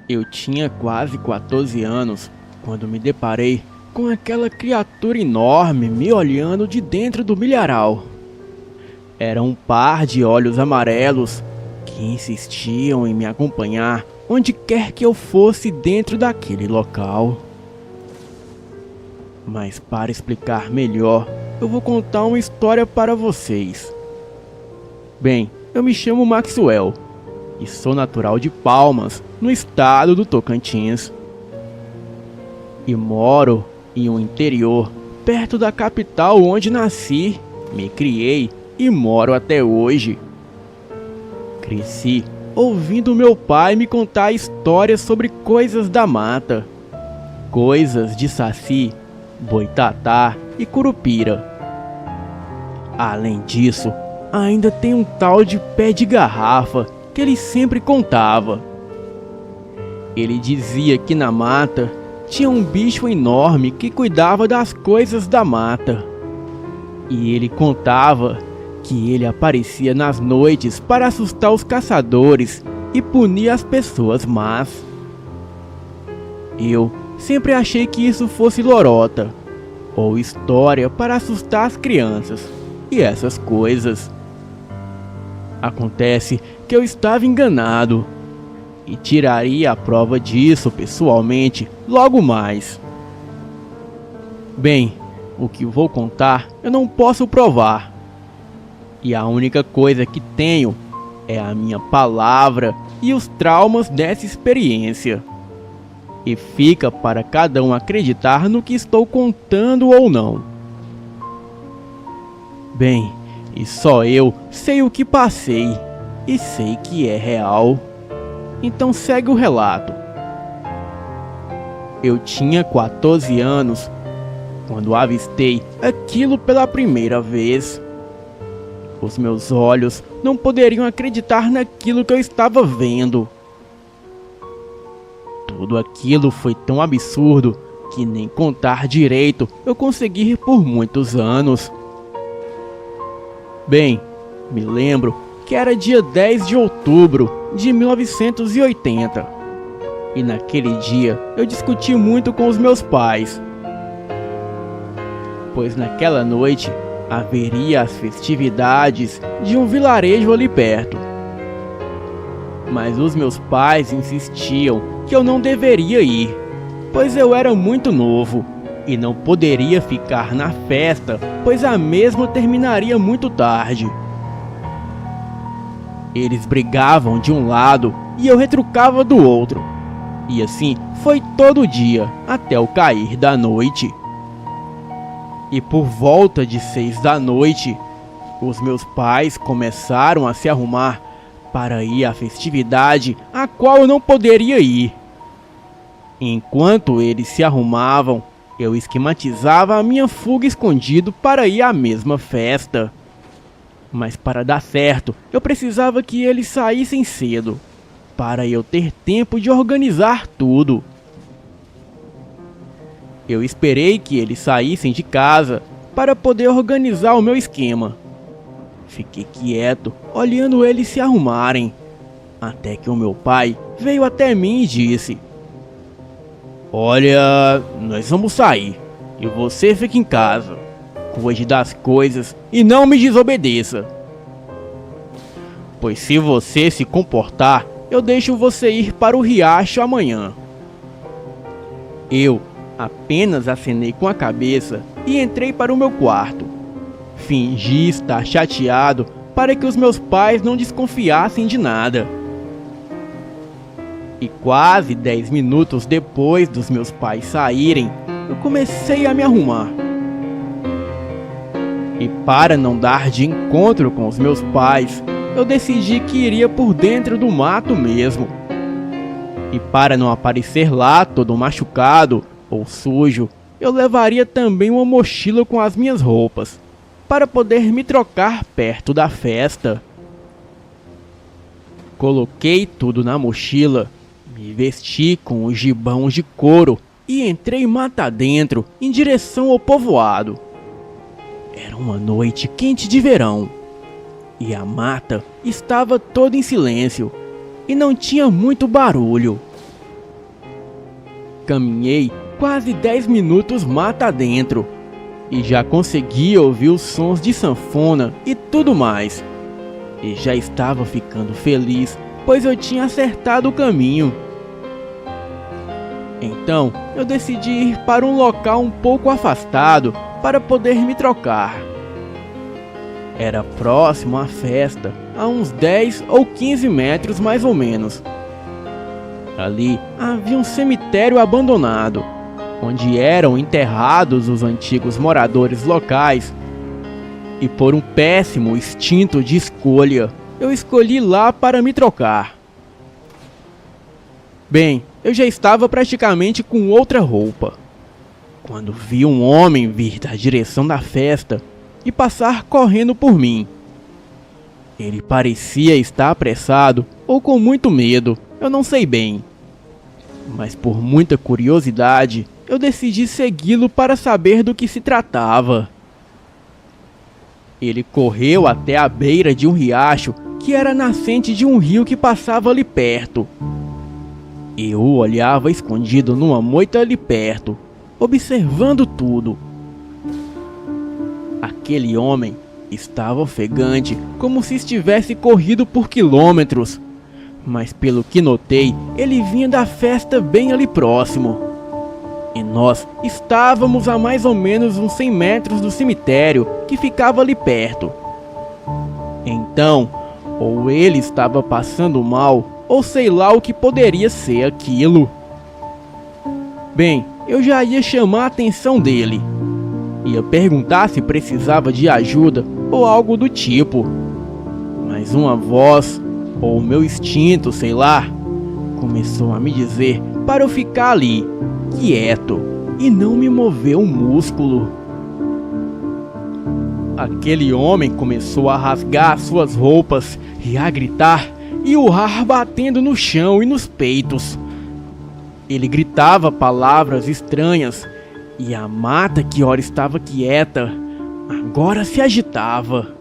Eu tinha quase 14 anos quando me deparei com aquela criatura enorme me olhando de dentro do milharal. Era um par de olhos amarelos que insistiam em me acompanhar onde quer que eu fosse dentro daquele local. Mas para explicar melhor, eu vou contar uma história para vocês. Bem, eu me chamo Maxwell e sou natural de Palmas, no estado do Tocantins. E moro em um interior, perto da capital onde nasci, me criei e moro até hoje. Cresci ouvindo meu pai me contar histórias sobre coisas da mata, coisas de saci, boitatá e curupira. Além disso, ainda tem um tal de pé de garrafa que ele sempre contava. Ele dizia que na mata tinha um bicho enorme que cuidava das coisas da mata. E ele contava que ele aparecia nas noites para assustar os caçadores e punir as pessoas más. Eu sempre achei que isso fosse lorota, ou história para assustar as crianças, e essas coisas. Acontece que eu estava enganado, e tiraria a prova disso pessoalmente logo mais. Bem, o que vou contar eu não posso provar, e a única coisa que tenho é a minha palavra e os traumas dessa experiência. E fica para cada um acreditar no que estou contando ou não. Bem, e só eu sei o que passei, e sei que é real. Então segue o relato. Eu tinha 14 anos quando avistei aquilo pela primeira vez. Os meus olhos não poderiam acreditar naquilo que eu estava vendo. Tudo aquilo foi tão absurdo que nem contar direito eu consegui rir por muitos anos. Bem, me lembro que era dia 10 de outubro de 1980. E naquele dia eu discuti muito com os meus pais, pois naquela noite haveria as festividades de um vilarejo ali perto. Mas os meus pais insistiam que eu não deveria ir, pois eu era muito novo e não poderia ficar na festa, pois a mesma terminaria muito tarde. Eles brigavam de um lado e eu retrucava do outro, e assim foi todo dia até o cair da noite. E por volta de 6 da noite, os meus pais começaram a se arrumar para ir à festividade a qual eu não poderia ir. Enquanto eles se arrumavam, eu esquematizava a minha fuga escondido para ir à mesma festa. Mas para dar certo, eu precisava que eles saíssem cedo, para eu ter tempo de organizar tudo. Eu esperei que eles saíssem de casa para poder organizar o meu esquema. Fiquei quieto, olhando eles se arrumarem, até que o meu pai veio até mim e disse: "Olha, nós vamos sair, e você fica em casa, cuide das coisas e não me desobedeça. Pois se você se comportar, eu deixo você ir para o riacho amanhã." Eu apenas acenei com a cabeça e entrei para o meu quarto. Fingi estar chateado para que os meus pais não desconfiassem de nada. E quase 10 minutos depois dos meus pais saírem, eu comecei a me arrumar. E para não dar de encontro com os meus pais, eu decidi que iria por dentro do mato mesmo. E para não aparecer lá todo machucado ou sujo, eu levaria também uma mochila com as minhas roupas, para poder me trocar perto da festa. Coloquei tudo na mochila, me vesti com os gibãos de couro e entrei mata dentro em direção ao povoado. Era uma noite quente de verão, e a mata estava toda em silêncio, e não tinha muito barulho. Caminhei quase 10 minutos mata dentro e já conseguia ouvir os sons de sanfona e tudo mais. E já estava ficando feliz, pois eu tinha acertado o caminho. Então eu decidi ir para um local um pouco afastado para poder me trocar. Era próximo à festa, a uns 10 ou 15 metros mais ou menos. Ali havia um cemitério abandonado, onde eram enterrados os antigos moradores locais. E por um péssimo instinto de escolha, eu escolhi lá para me trocar. Bem, eu já estava praticamente com outra roupa, quando vi um homem vir da direção da festa e passar correndo por mim. Ele parecia estar apressado ou com muito medo, eu não sei bem. Mas por muita curiosidade, eu decidi segui-lo para saber do que se tratava. Ele correu até a beira de um riacho que era a nascente de um rio que passava ali perto. Eu o olhava escondido numa moita ali perto, observando tudo. Aquele homem estava ofegante, como se estivesse corrido por quilômetros. Mas pelo que notei, ele vinha da festa bem ali próximo. E nós estávamos a mais ou menos uns 100 metros do cemitério que ficava ali perto. Então, ou ele estava passando mal, ou sei lá o que poderia ser aquilo. Bem, eu já ia chamar a atenção dele. Ia perguntar se precisava de ajuda ou algo do tipo. Mas uma voz, ou o meu instinto, sei lá, começou a me dizer para eu ficar ali, quieto, e não me mover um músculo. Aquele homem começou a rasgar suas roupas e a gritar e urrar batendo no chão e nos peitos. Ele gritava palavras estranhas e a mata que ora estava quieta, agora se agitava.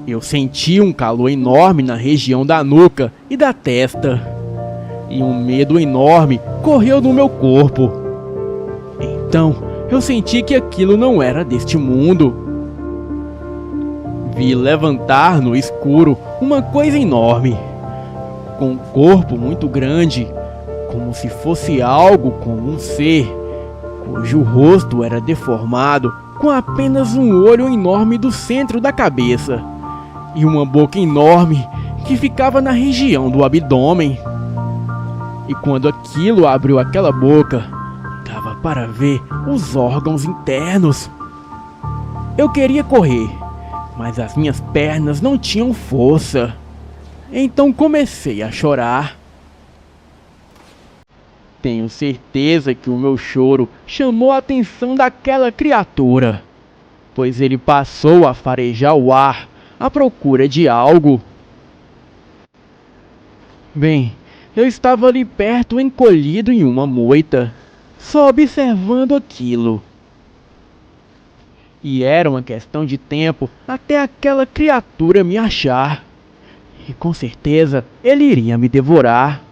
Eu senti um calor enorme na região da nuca e da testa, e um medo enorme correu no meu corpo. Então eu senti que aquilo não era deste mundo. Vi levantar no escuro uma coisa enorme, com um corpo muito grande, como se fosse algo como um ser, cujo rosto era deformado, com apenas um olho enorme do centro da cabeça, e uma boca enorme que ficava na região do abdômen. E quando aquilo abriu aquela boca, dava para ver os órgãos internos. Eu queria correr, mas as minhas pernas não tinham força. Então comecei a chorar. Tenho certeza que o meu choro chamou a atenção daquela criatura, pois ele passou a farejar o ar à procura de algo. Bem, eu estava ali perto, encolhido em uma moita, só observando aquilo. E era uma questão de tempo até aquela criatura me achar. E com certeza ele iria me devorar.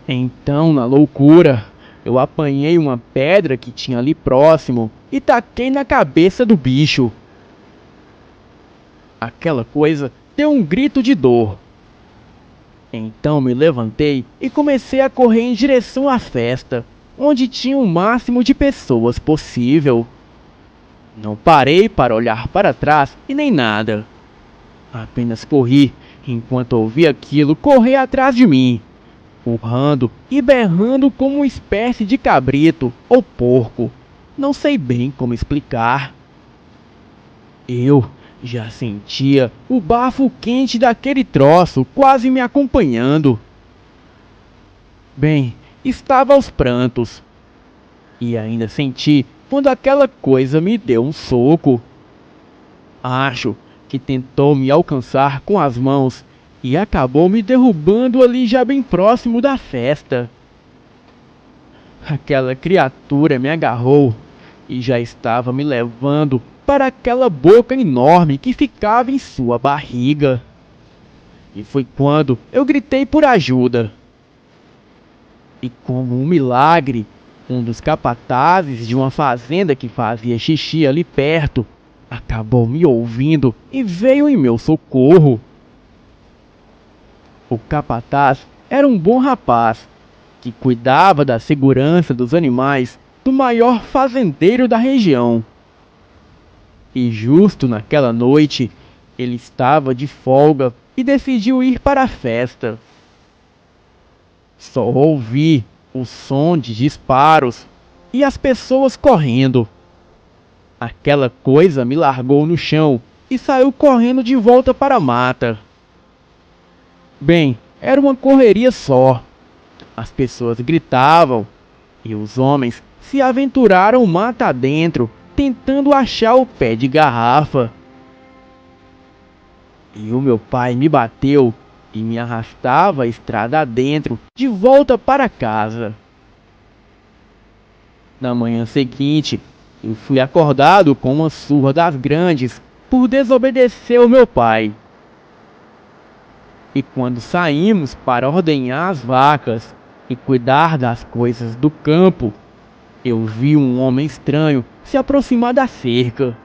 Então, na loucura, eu apanhei uma pedra que tinha ali próximo e taquei na cabeça do bicho. Aquela coisa deu um grito de dor. Então me levantei e comecei a correr em direção à festa, onde tinha o máximo de pessoas possível. Não parei para olhar para trás e nem nada. Apenas corri, enquanto ouvi aquilo correr atrás de mim, urrando e berrando como uma espécie de cabrito ou porco. Não sei bem como explicar. Eu já sentia o bafo quente daquele troço quase me acompanhando. Bem, estava aos prantos. E ainda senti quando aquela coisa me deu um soco. Acho que tentou me alcançar com as mãos e acabou me derrubando ali já bem próximo da festa. Aquela criatura me agarrou e já estava me levando para aquela boca enorme que ficava em sua barriga. E foi quando eu gritei por ajuda. E como um milagre, um dos capatazes de uma fazenda que fazia xixi ali perto acabou me ouvindo e veio em meu socorro. O capataz era um bom rapaz que cuidava da segurança dos animais do maior fazendeiro da região. E justo naquela noite, ele estava de folga e decidiu ir para a festa. Só ouvi o som de disparos e as pessoas correndo. Aquela coisa me largou no chão e saiu correndo de volta para a mata. Bem, era uma correria só. As pessoas gritavam e os homens se aventuraram mata adentro, tentando achar o pé de garrafa. E o meu pai me bateu e me arrastava a estrada adentro, de volta para casa. Na manhã seguinte, eu fui acordado com uma surra das grandes por desobedecer ao meu pai. E quando saímos para ordenhar as vacas e cuidar das coisas do campo, eu vi um homem estranho se aproximar da cerca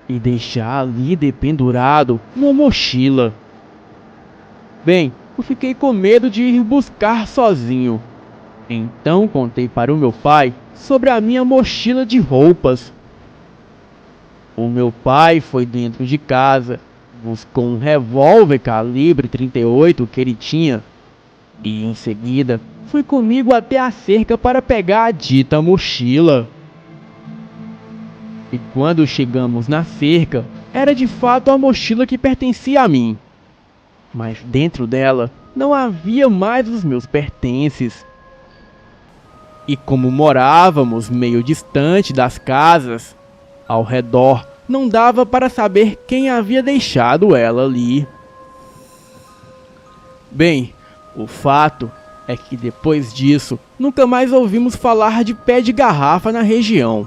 e deixar ali dependurado uma mochila. Bem, eu fiquei com medo de ir buscar sozinho. Então contei para o meu pai sobre a minha mochila de roupas. O meu pai foi dentro de casa, buscou um revólver calibre 38 que ele tinha e em seguida foi comigo até a cerca para pegar a dita mochila. E quando chegamos na cerca, era de fato a mochila que pertencia a mim. Mas dentro dela não havia mais os meus pertences. E como morávamos meio distante das casas, ao redor não dava para saber quem havia deixado ela ali. Bem, o fato é que depois disso nunca mais ouvimos falar de pé de garrafa na região.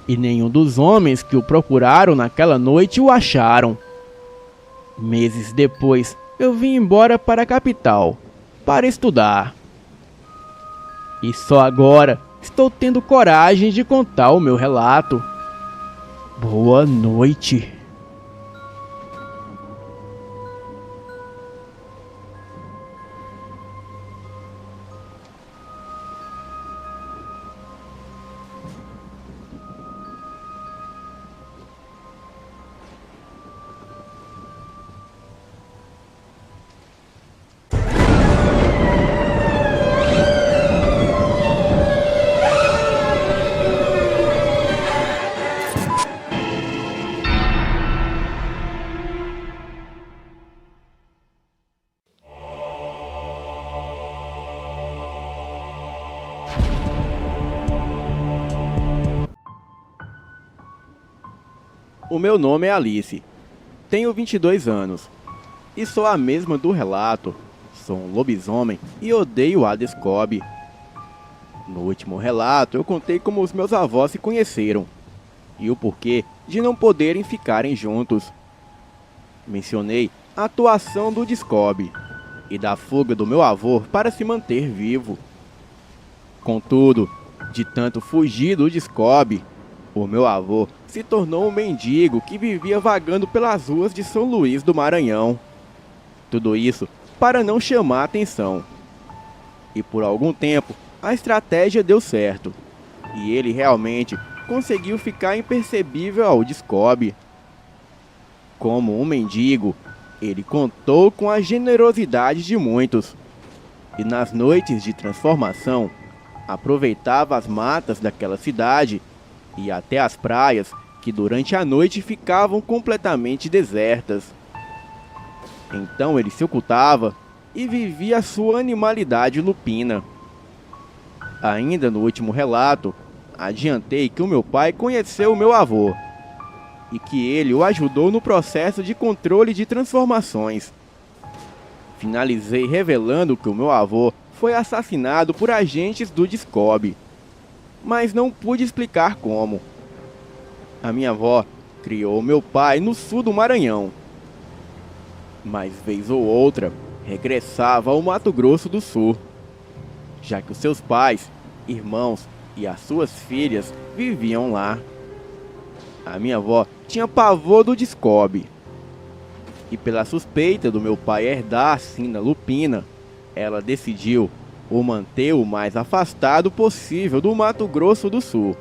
E nenhum dos homens que o procuraram naquela noite o acharam. Meses depois, eu vim embora para a capital, para estudar. E só agora estou tendo coragem de contar o meu relato. Boa noite. O meu nome é Alice, tenho 22 anos e sou a mesma do relato. Sou um lobisomem e odeio a Descobre. No último relato eu contei como os meus avós se conheceram e o porquê de não poderem ficarem juntos. Mencionei a atuação do Descobre e da fuga do meu avô para se manter vivo. Contudo, de tanto fugir do Descobre, o meu avô se tornou um mendigo que vivia vagando pelas ruas de São Luís do Maranhão. Tudo isso para não chamar atenção. E por algum tempo, a estratégia deu certo. E ele realmente conseguiu ficar imperceptível ao Descobre. Como um mendigo, ele contou com a generosidade de muitos. E nas noites de transformação, aproveitava as matas daquela cidade e até as praias que durante a noite ficavam completamente desertas. Então ele se ocultava e vivia a sua animalidade lupina. Ainda no último relato, adiantei que o meu pai conheceu o meu avô e que ele o ajudou no processo de controle de transformações. Finalizei revelando que o meu avô foi assassinado por agentes do Descobre, mas não pude explicar como. A minha avó criou meu pai no sul do Maranhão, mas vez ou outra regressava ao Mato Grosso do Sul. já que os seus pais, irmãos e as suas filhas viviam lá. A minha avó tinha pavor do descobre, e pela suspeita do meu pai herdar a sina lupina, ela decidiu o manter o mais afastado possível do Mato Grosso do Sul,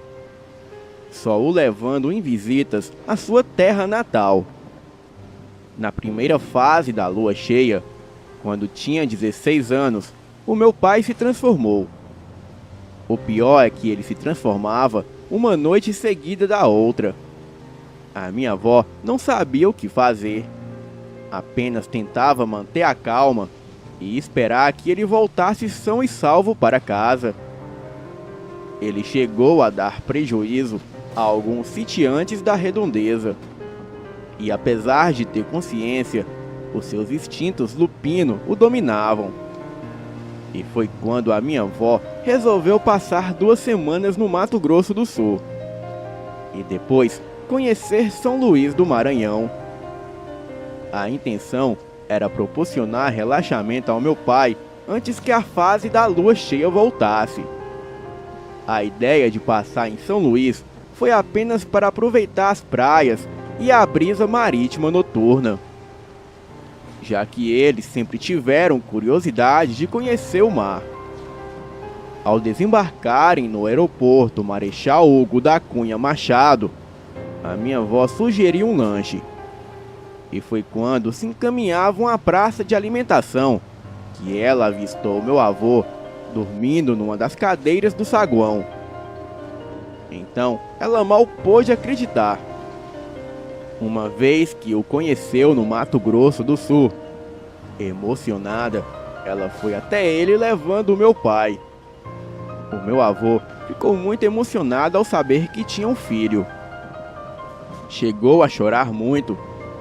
só o levando em visitas à sua terra natal. Na primeira fase da lua cheia, quando tinha 16 anos, o meu pai se transformou. O pior é que ele se transformava uma noite seguida da outra. A minha avó não sabia o que fazer. Apenas tentava manter a calma e esperar que ele voltasse são e salvo para casa. Ele chegou a dar prejuízo a alguns sitiantes da redondeza. E apesar de ter consciência, os seus instintos lupino o dominavam. E foi quando a minha avó resolveu passar 2 semanas no Mato Grosso do Sul. E depois conhecer São Luís do Maranhão. A intenção era proporcionar relaxamento ao meu pai antes que a fase da lua cheia voltasse. A ideia de passar em São Luís foi apenas para aproveitar as praias e a brisa marítima noturna, já que eles sempre tiveram curiosidade de conhecer o mar. Ao desembarcarem no aeroporto Marechal Hugo da Cunha Machado, a minha avó sugeriu um lanche. E foi quando se encaminhavam à praça de alimentação que ela avistou meu avô dormindo numa das cadeiras do saguão. Então, ela mal pôde acreditar, uma vez que o conheceu no Mato Grosso do Sul. Emocionada, ela foi até ele levando o meu pai. O meu avô ficou muito emocionado ao saber que tinha um filho. Chegou a chorar muito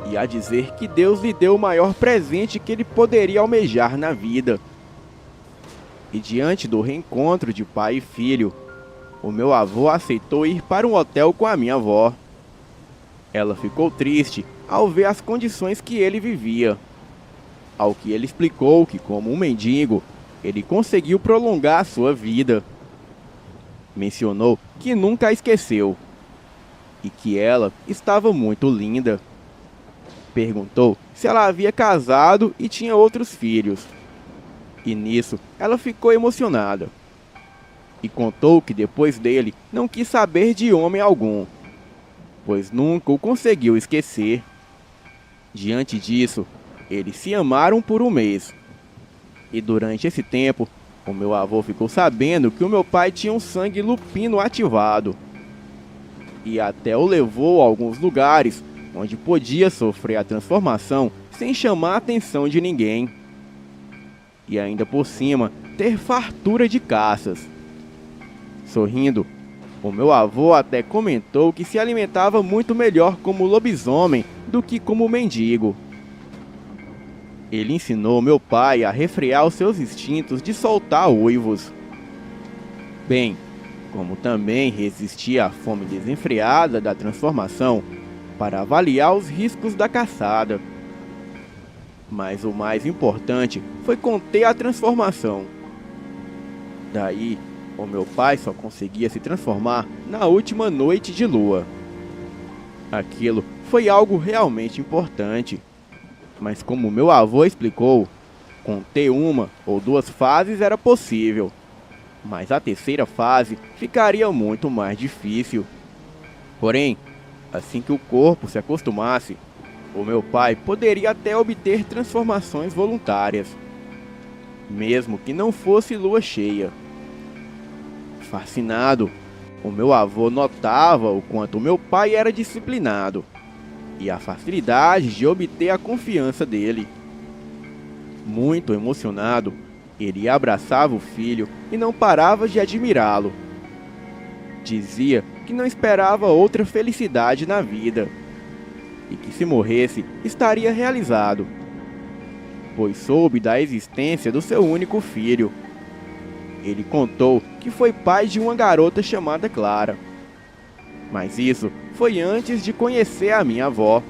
e a dizer que Deus lhe deu o maior presente que ele poderia almejar na vida. E diante do reencontro de pai e filho, o meu avô aceitou ir para um hotel com a minha avó. Ela ficou triste ao ver as condições que ele vivia, ao que ele explicou que, como um mendigo, ele conseguiu prolongar a sua vida. Mencionou que nunca a esqueceu e que ela estava muito linda. Perguntou se ela havia casado e tinha outros filhos. E nisso ela ficou emocionada. E contou que depois dele não quis saber de homem algum, pois nunca o conseguiu esquecer. Diante disso, eles se amaram por 1 mês. E durante esse tempo, o meu avô ficou sabendo que o meu pai tinha um sangue lupino ativado. E até o levou a alguns lugares onde podia sofrer a transformação sem chamar a atenção de ninguém. E ainda por cima, ter fartura de caças. Sorrindo, o meu avô até comentou que se alimentava muito melhor como lobisomem do que como mendigo. Ele ensinou meu pai a refrear os seus instintos de soltar uivos, bem como também resistir à fome desenfreada da transformação para avaliar os riscos da caçada. Mas o mais importante foi conter a transformação. Daí, o meu pai só conseguia se transformar na última noite de lua. Aquilo foi algo realmente importante. Mas como meu avô explicou, conter 1 ou 2 fases era possível. Mas a terceira fase ficaria muito mais difícil. Porém, assim que o corpo se acostumasse, o meu pai poderia até obter transformações voluntárias, mesmo que não fosse lua cheia. Fascinado, o meu avô notava o quanto meu pai era disciplinado e a facilidade de obter a confiança dele. Muito emocionado, ele abraçava o filho e não parava de admirá-lo. Dizia que não esperava outra felicidade na vida e que se morresse estaria realizado, pois soube da existência do seu único filho. Ele contou que foi pai de uma garota chamada Clara. Mas isso foi antes de conhecer a minha avó.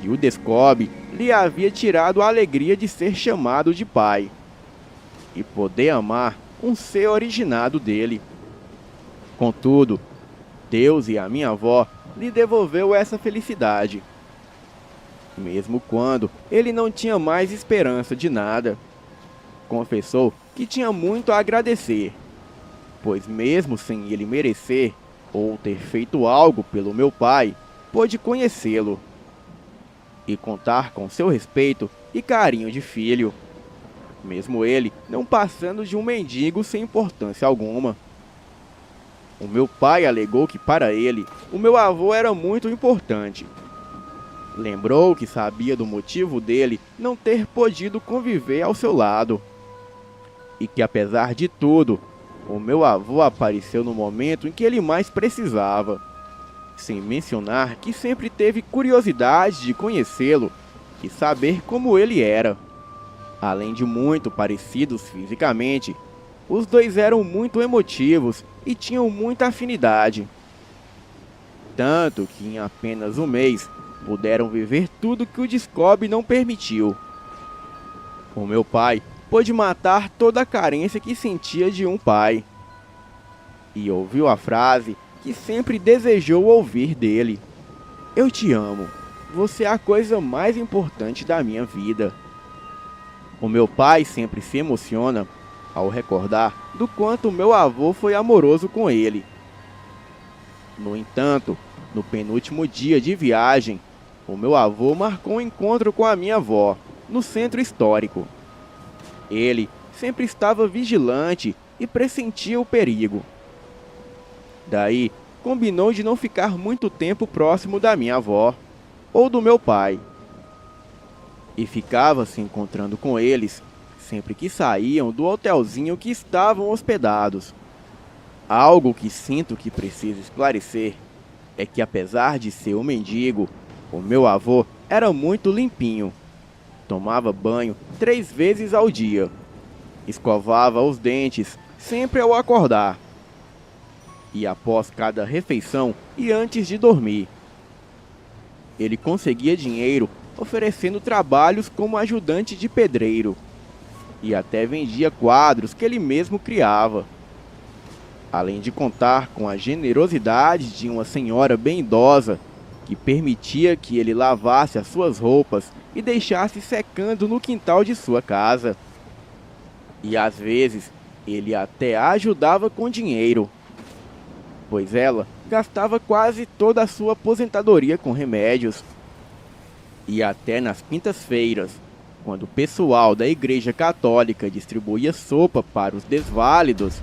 E o Descobre lhe havia tirado a alegria de ser chamado de pai. e poder amar um ser originado dele. Contudo, Deus e a minha avó lhe devolveu essa felicidade, mesmo quando ele não tinha mais esperança de nada. Confessou que tinha muito a agradecer, pois mesmo sem ele merecer ou ter feito algo pelo meu pai, pôde conhecê-lo e contar com seu respeito e carinho de filho, mesmo ele não passando de um mendigo sem importância alguma. O meu pai alegou que para ele, o meu avô era muito importante. Lembrou que sabia do motivo dele não ter podido conviver ao seu lado, e que apesar de tudo, o meu avô apareceu no momento em que ele mais precisava, sem mencionar que sempre teve curiosidade de conhecê-lo e saber como ele era. Além de muito parecidos fisicamente, os dois eram muito emotivos e tinham muita afinidade. Tanto que em apenas um mês puderam viver tudo que o Descobre não permitiu. O meu pai pôde matar toda a carência que sentia de um pai. E ouviu a frase que sempre desejou ouvir dele: "Eu te amo. Você é a coisa mais importante da minha vida." O meu pai sempre se emociona ao recordar do quanto meu avô foi amoroso com ele. No entanto, no penúltimo dia de viagem, o meu avô marcou um encontro com a minha avó, no centro histórico. Ele sempre estava vigilante e pressentia o perigo. Daí, combinou de não ficar muito tempo próximo da minha avó, ou do meu pai. E ficava se encontrando com eles sempre que saíam do hotelzinho que estavam hospedados. Algo que sinto que preciso esclarecer é que, apesar de ser um mendigo, o meu avô era muito limpinho. Tomava banho 3 vezes ao dia. Escovava os dentes sempre ao acordar. E após cada refeição e antes de dormir. Ele conseguia dinheiro oferecendo trabalhos como ajudante de pedreiro. E até vendia quadros que ele mesmo criava. Além de contar com a generosidade de uma senhora bem idosa, que permitia que ele lavasse as suas roupas e deixasse secando no quintal de sua casa. E às vezes, ele até a ajudava com dinheiro, pois ela gastava quase toda a sua aposentadoria com remédios. E até nas quintas-feiras, quando o pessoal da Igreja Católica distribuía sopa para os desválidos,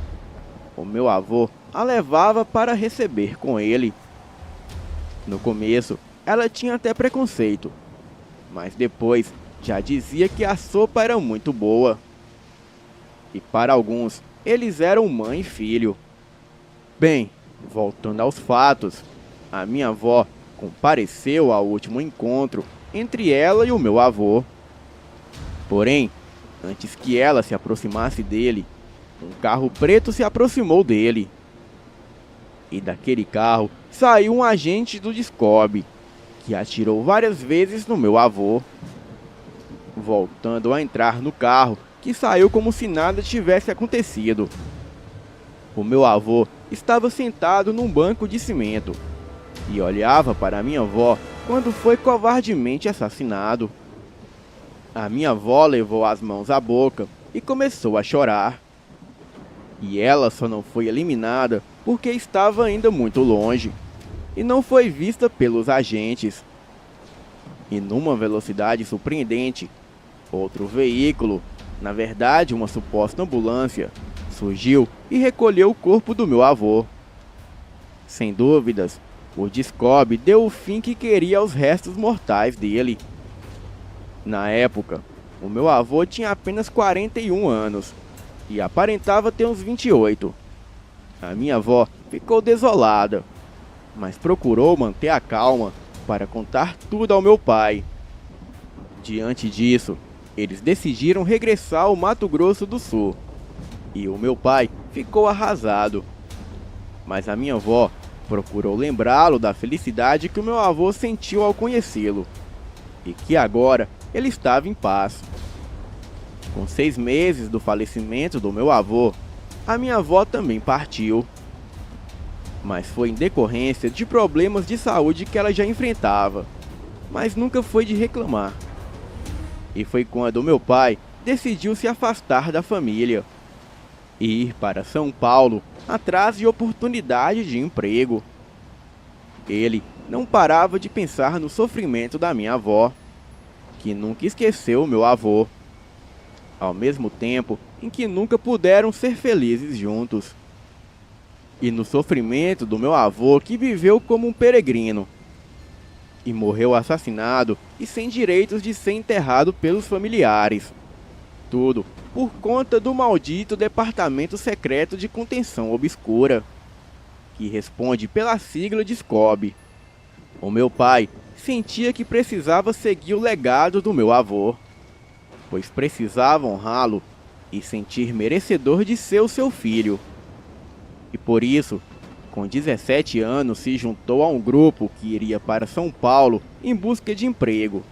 o meu avô a levava para receber com ele. No começo, ela tinha até preconceito, mas depois já dizia que a sopa era muito boa. E para alguns, eles eram mãe e filho. Bem, voltando aos fatos, a minha avó compareceu ao último encontro entre ela e o meu avô. Porém, antes que ela se aproximasse dele, um carro preto se aproximou dele. E daquele carro saiu um agente do Descobre, que atirou várias vezes no meu avô. Voltando a entrar no carro, que saiu como se nada tivesse acontecido. O meu avô estava sentado num banco de cimento e olhava para minha avó quando foi covardemente assassinado. A minha avó levou as mãos à boca e começou a chorar. E ela só não foi eliminada porque estava ainda muito longe e não foi vista pelos agentes. E numa velocidade surpreendente, outro veículo, na verdade uma suposta ambulância, surgiu e recolheu o corpo do meu avô. Sem dúvidas, o Descobre deu o fim que queria aos restos mortais dele. Na época, o meu avô tinha apenas 41 anos e aparentava ter uns 28. A minha avó ficou desolada, mas procurou manter a calma para contar tudo ao meu pai. Diante disso, eles decidiram regressar ao Mato Grosso do Sul, e o meu pai ficou arrasado. Mas a minha avó procurou lembrá-lo da felicidade que o meu avô sentiu ao conhecê-lo, e que agora ele estava em paz. Com 6 meses do falecimento do meu avô, a minha avó também partiu. Mas foi em decorrência de problemas de saúde que ela já enfrentava, mas nunca foi de reclamar. E foi quando meu pai decidiu se afastar da família e ir para São Paulo atrás de oportunidade de emprego. Ele não parava de pensar no sofrimento da minha avó, que nunca esqueceu meu avô, ao mesmo tempo em que nunca puderam ser felizes juntos. E no sofrimento do meu avô, que viveu como um peregrino e morreu assassinado e sem direitos de ser enterrado pelos familiares. Tudo por conta do maldito Departamento Secreto de Contenção Obscura, que responde pela sigla de SCOB. O meu pai sentia que precisava seguir o legado do meu avô, pois precisava honrá-lo e sentir merecedor de ser o seu filho. E por isso, com 17 anos, se juntou a um grupo que iria para São Paulo em busca de emprego.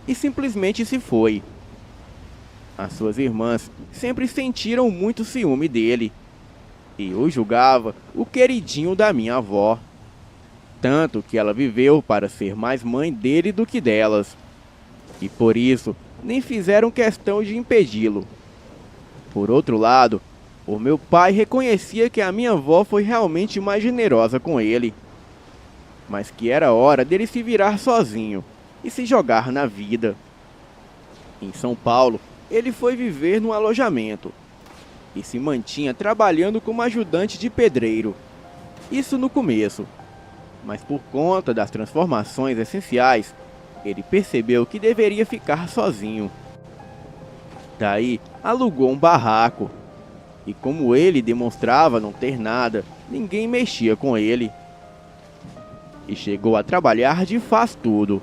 E simplesmente se foi. As suas irmãs sempre sentiram muito ciúme dele, e o julgava o queridinho da minha avó. Tanto que ela viveu para ser mais mãe dele do que delas. E por isso, nem fizeram questão de impedi-lo. Por outro lado, o meu pai reconhecia que a minha avó foi realmente mais generosa com ele, mas que era hora dele se virar sozinho e se jogar na vida. Em São Paulo, ele foi viver num alojamento e se mantinha trabalhando como ajudante de pedreiro. Isso no começo, mas por conta das transformações essenciais, ele percebeu que deveria ficar sozinho. Daí, alugou um barraco. E como ele demonstrava não ter nada, ninguém mexia com ele. E chegou a trabalhar de faz tudo.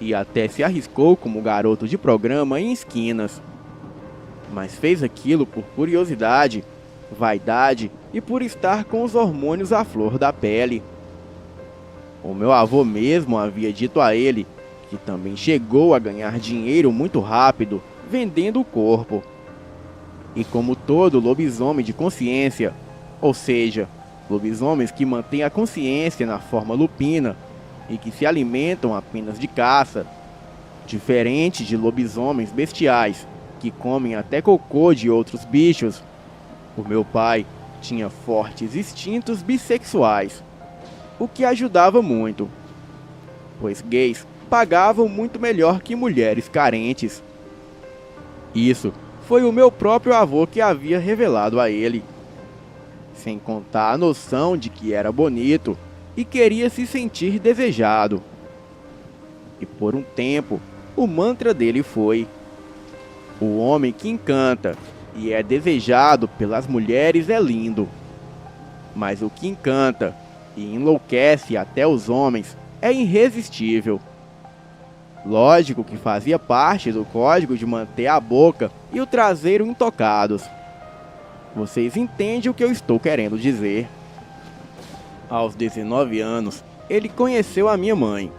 E até se arriscou como garoto de programa em esquinas. Mas fez aquilo por curiosidade, vaidade e por estar com os hormônios à flor da pele. O meu avô mesmo havia dito a ele que também chegou a ganhar dinheiro muito rápido vendendo o corpo. E como todo lobisomem de consciência, ou seja, lobisomens que mantêm a consciência na forma lupina e que se alimentam apenas de caça, diferente de lobisomens bestiais que comem até cocô de outros bichos, o meu pai tinha fortes instintos bissexuais, o que ajudava muito, pois gays pagavam muito melhor que mulheres carentes. Isso foi o meu próprio avô que havia revelado a ele, sem contar a noção de que era bonito e queria se sentir desejado. E por um tempo, o mantra dele foi: o homem que encanta e é desejado pelas mulheres é lindo, mas o que encanta e enlouquece até os homens é irresistível. Lógico que fazia parte do código de manter a boca e o traseiro intocados. Vocês entendem o que eu estou querendo dizer. Aos 19 anos, ele conheceu a minha mãe.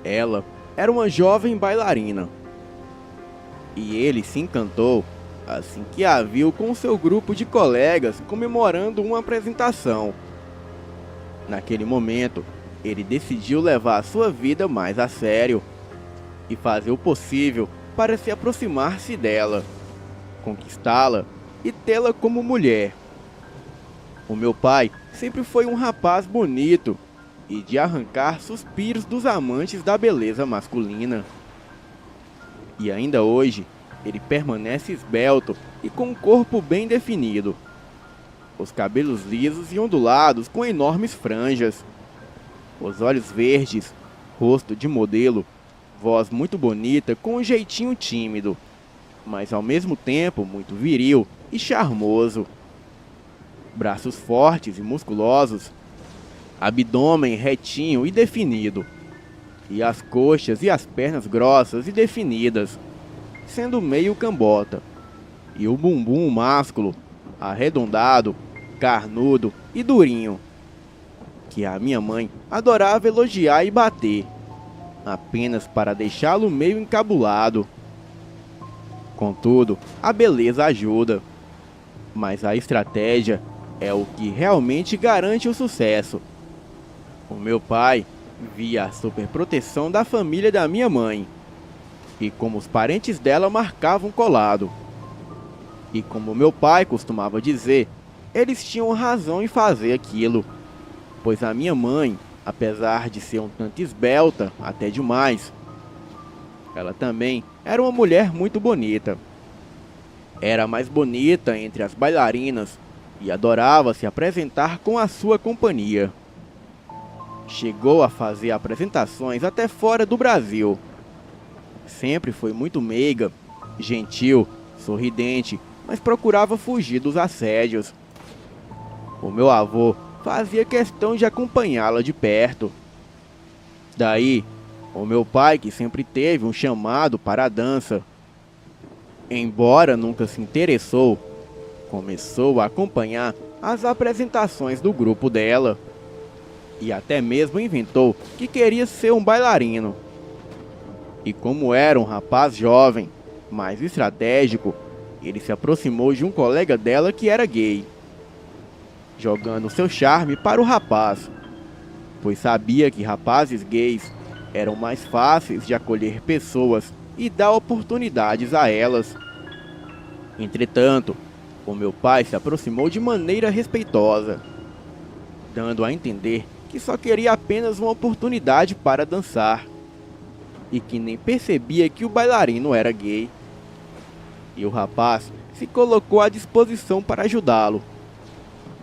Ela era uma jovem bailarina. E ele se encantou assim que a viu com seu grupo de colegas comemorando uma apresentação. Naquele momento, ele decidiu levar a sua vida mais a sério e fazer o possível para se aproximar-se dela, conquistá-la e tê-la como mulher. O meu pai sempre foi um rapaz bonito e de arrancar suspiros dos amantes da beleza masculina. E ainda hoje, ele permanece esbelto e com um corpo bem definido, os cabelos lisos e ondulados com enormes franjas, os olhos verdes, rosto de modelo, voz muito bonita com um jeitinho tímido, mas ao mesmo tempo muito viril e charmoso. Braços fortes e musculosos, abdômen retinho e definido, e as coxas e as pernas grossas e definidas, sendo meio cambota, e o bumbum másculo, arredondado, carnudo e durinho, que a minha mãe adorava elogiar e bater, apenas para deixá-lo meio encabulado. Contudo, a beleza ajuda, mas a estratégia é o que realmente garante o sucesso. O meu pai via a superproteção da família da minha mãe, e como os parentes dela marcavam colado. E como meu pai costumava dizer, eles tinham razão em fazer aquilo, pois a minha mãe, apesar de ser um tanto esbelta, até demais, ela também era uma mulher muito bonita. Era a mais bonita entre as bailarinas e adorava se apresentar com a sua companhia. Chegou a fazer apresentações até fora do Brasil. Sempre foi muito meiga, gentil, sorridente, mas procurava fugir dos assédios. O meu avô fazia questão de acompanhá-la de perto. Daí, o meu pai, que sempre teve um chamado para a dança, embora nunca se interessou, começou a acompanhar as apresentações do grupo dela e até mesmo inventou que queria ser um bailarino. E como era um rapaz jovem, mais estratégico, ele se aproximou de um colega dela que era gay, jogando seu charme para o rapaz, pois sabia que rapazes gays eram mais fáceis de acolher pessoas e dar oportunidades a elas. Entretanto, o meu pai se aproximou de maneira respeitosa, dando a entender que só queria apenas uma oportunidade para dançar, e que nem percebia que o bailarino era gay. E o rapaz se colocou à disposição para ajudá-lo.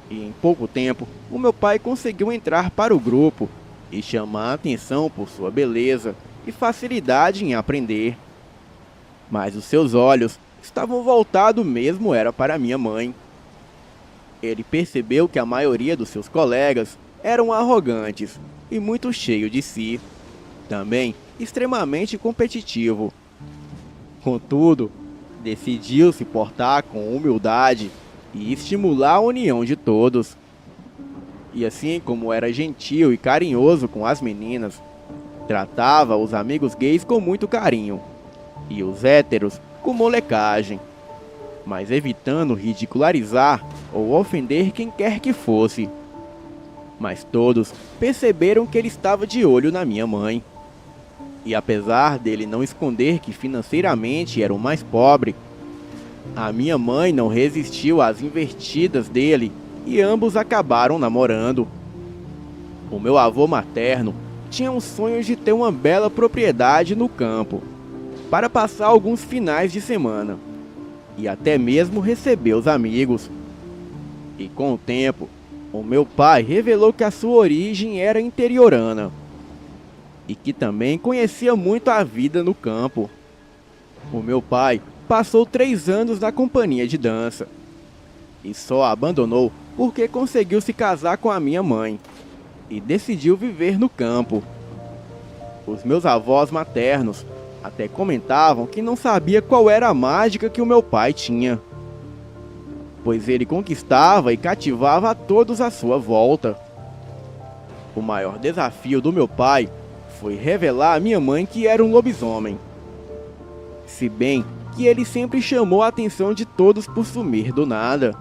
E em pouco tempo, o meu pai conseguiu entrar para o grupo e chamar a atenção por sua beleza e facilidade em aprender. Mas os seus olhos estavam voltados mesmo era para minha mãe. Ele percebeu que a maioria dos seus colegas eram arrogantes e muito cheios de si, também extremamente competitivo. Contudo, decidiu se portar com humildade e estimular a união de todos. E assim como era gentil e carinhoso com as meninas, tratava os amigos gays com muito carinho e os héteros com molecagem, mas evitando ridicularizar ou ofender quem quer que fosse. Mas todos perceberam que ele estava de olho na minha mãe. E apesar dele não esconder que financeiramente era o mais pobre, a minha mãe não resistiu às investidas dele e ambos acabaram namorando. O meu avô materno tinha um sonho de ter uma bela propriedade no campo, para passar alguns finais de semana, e até mesmo receber os amigos. E com o tempo, o meu pai revelou que a sua origem era interiorana, e que também conhecia muito a vida no campo. O meu pai passou 3 anos na companhia de dança, e só a abandonou porque conseguiu se casar com a minha mãe, e decidiu viver no campo. Os meus avós maternos até comentavam que não sabia qual era a mágica que o meu pai tinha, pois ele conquistava e cativava a todos à sua volta. O maior desafio do meu pai foi revelar à minha mãe que era um lobisomem, se bem que ele sempre chamou a atenção de todos por sumir do nada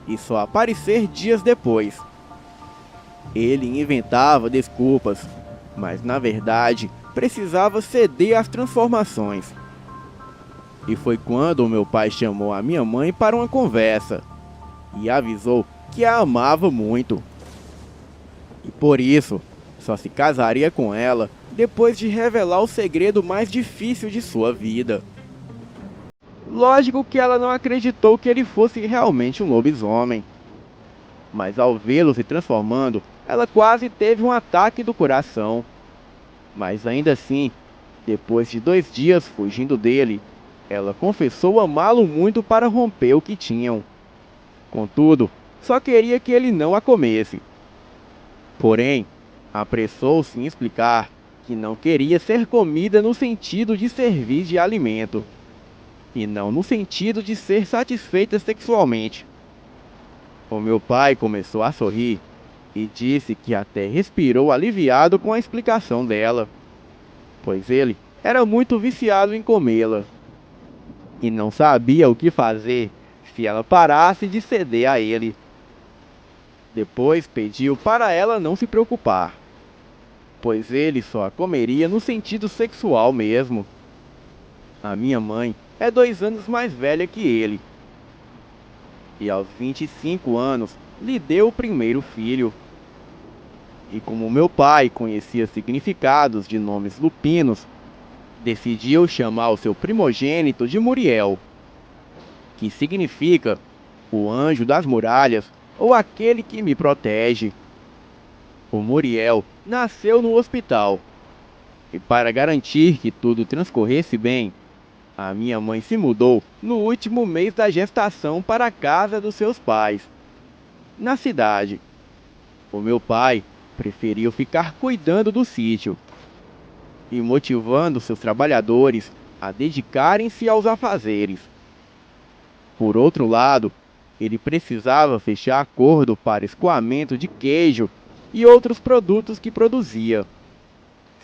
e só aparecer dias depois. Ele inventava desculpas, mas na verdade precisava ceder às transformações. E foi quando o meu pai chamou a minha mãe para uma conversa e avisou que a amava muito. E por isso, só se casaria com ela depois de revelar o segredo mais difícil de sua vida. Lógico que ela não acreditou que ele fosse realmente um lobisomem, mas ao vê-lo se transformando, ela quase teve um ataque do coração. Mas ainda assim, depois de 2 dias fugindo dele, ela confessou amá-lo muito para romper o que tinham. Contudo, só queria que ele não a comesse. Porém, apressou-se em explicar que não queria ser comida no sentido de servir de alimento, e não no sentido de ser satisfeita sexualmente. O meu pai começou a sorrir e disse que até respirou aliviado com a explicação dela, pois ele era muito viciado em comê-la. e não sabia o que fazer se ela parasse de ceder a ele. Depois pediu para ela não se preocupar, pois ele só a comeria no sentido sexual mesmo. A minha mãe é 2 anos mais velha que ele, e aos 25 anos lhe deu o primeiro filho. E como meu pai conhecia significados de nomes lupinos, decidiu chamar o seu primogênito de Muriel, que significa o anjo das muralhas ou aquele que me protege. O Muriel nasceu no hospital, e para garantir que tudo transcorresse bem, a minha mãe se mudou no último mês da gestação para a casa dos seus pais, na cidade. O meu pai preferiu ficar cuidando do sítio e motivando seus trabalhadores a dedicarem-se aos afazeres. Por outro lado, ele precisava fechar acordo para escoamento de queijo e outros produtos que produzia.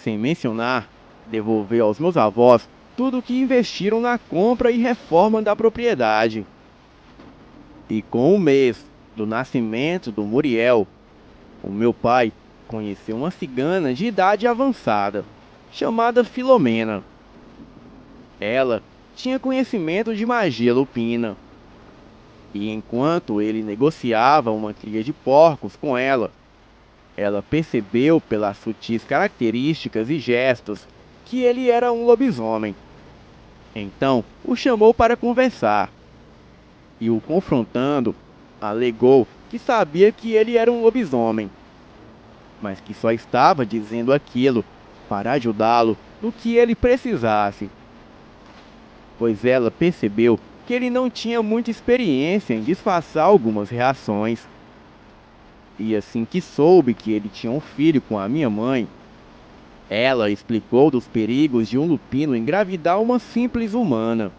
Sem mencionar, devolver aos meus avós tudo o que investiram na compra e reforma da propriedade. E com o mês do nascimento do Muriel, o meu pai conheceu uma cigana de idade avançada, chamada Filomena. Ela tinha conhecimento de magia lupina, e enquanto ele negociava uma cria de porcos com ela, ela percebeu pelas sutis características e gestos que ele era um lobisomem. Então o chamou para conversar, e o confrontando, alegou que sabia que ele era um lobisomem, mas que só estava dizendo aquilo para ajudá-lo no que ele precisasse, pois ela percebeu que ele não tinha muita experiência em disfarçar algumas reações. E assim que soube que ele tinha um filho com a minha mãe, ela explicou dos perigos de um lupino engravidar uma simples humana.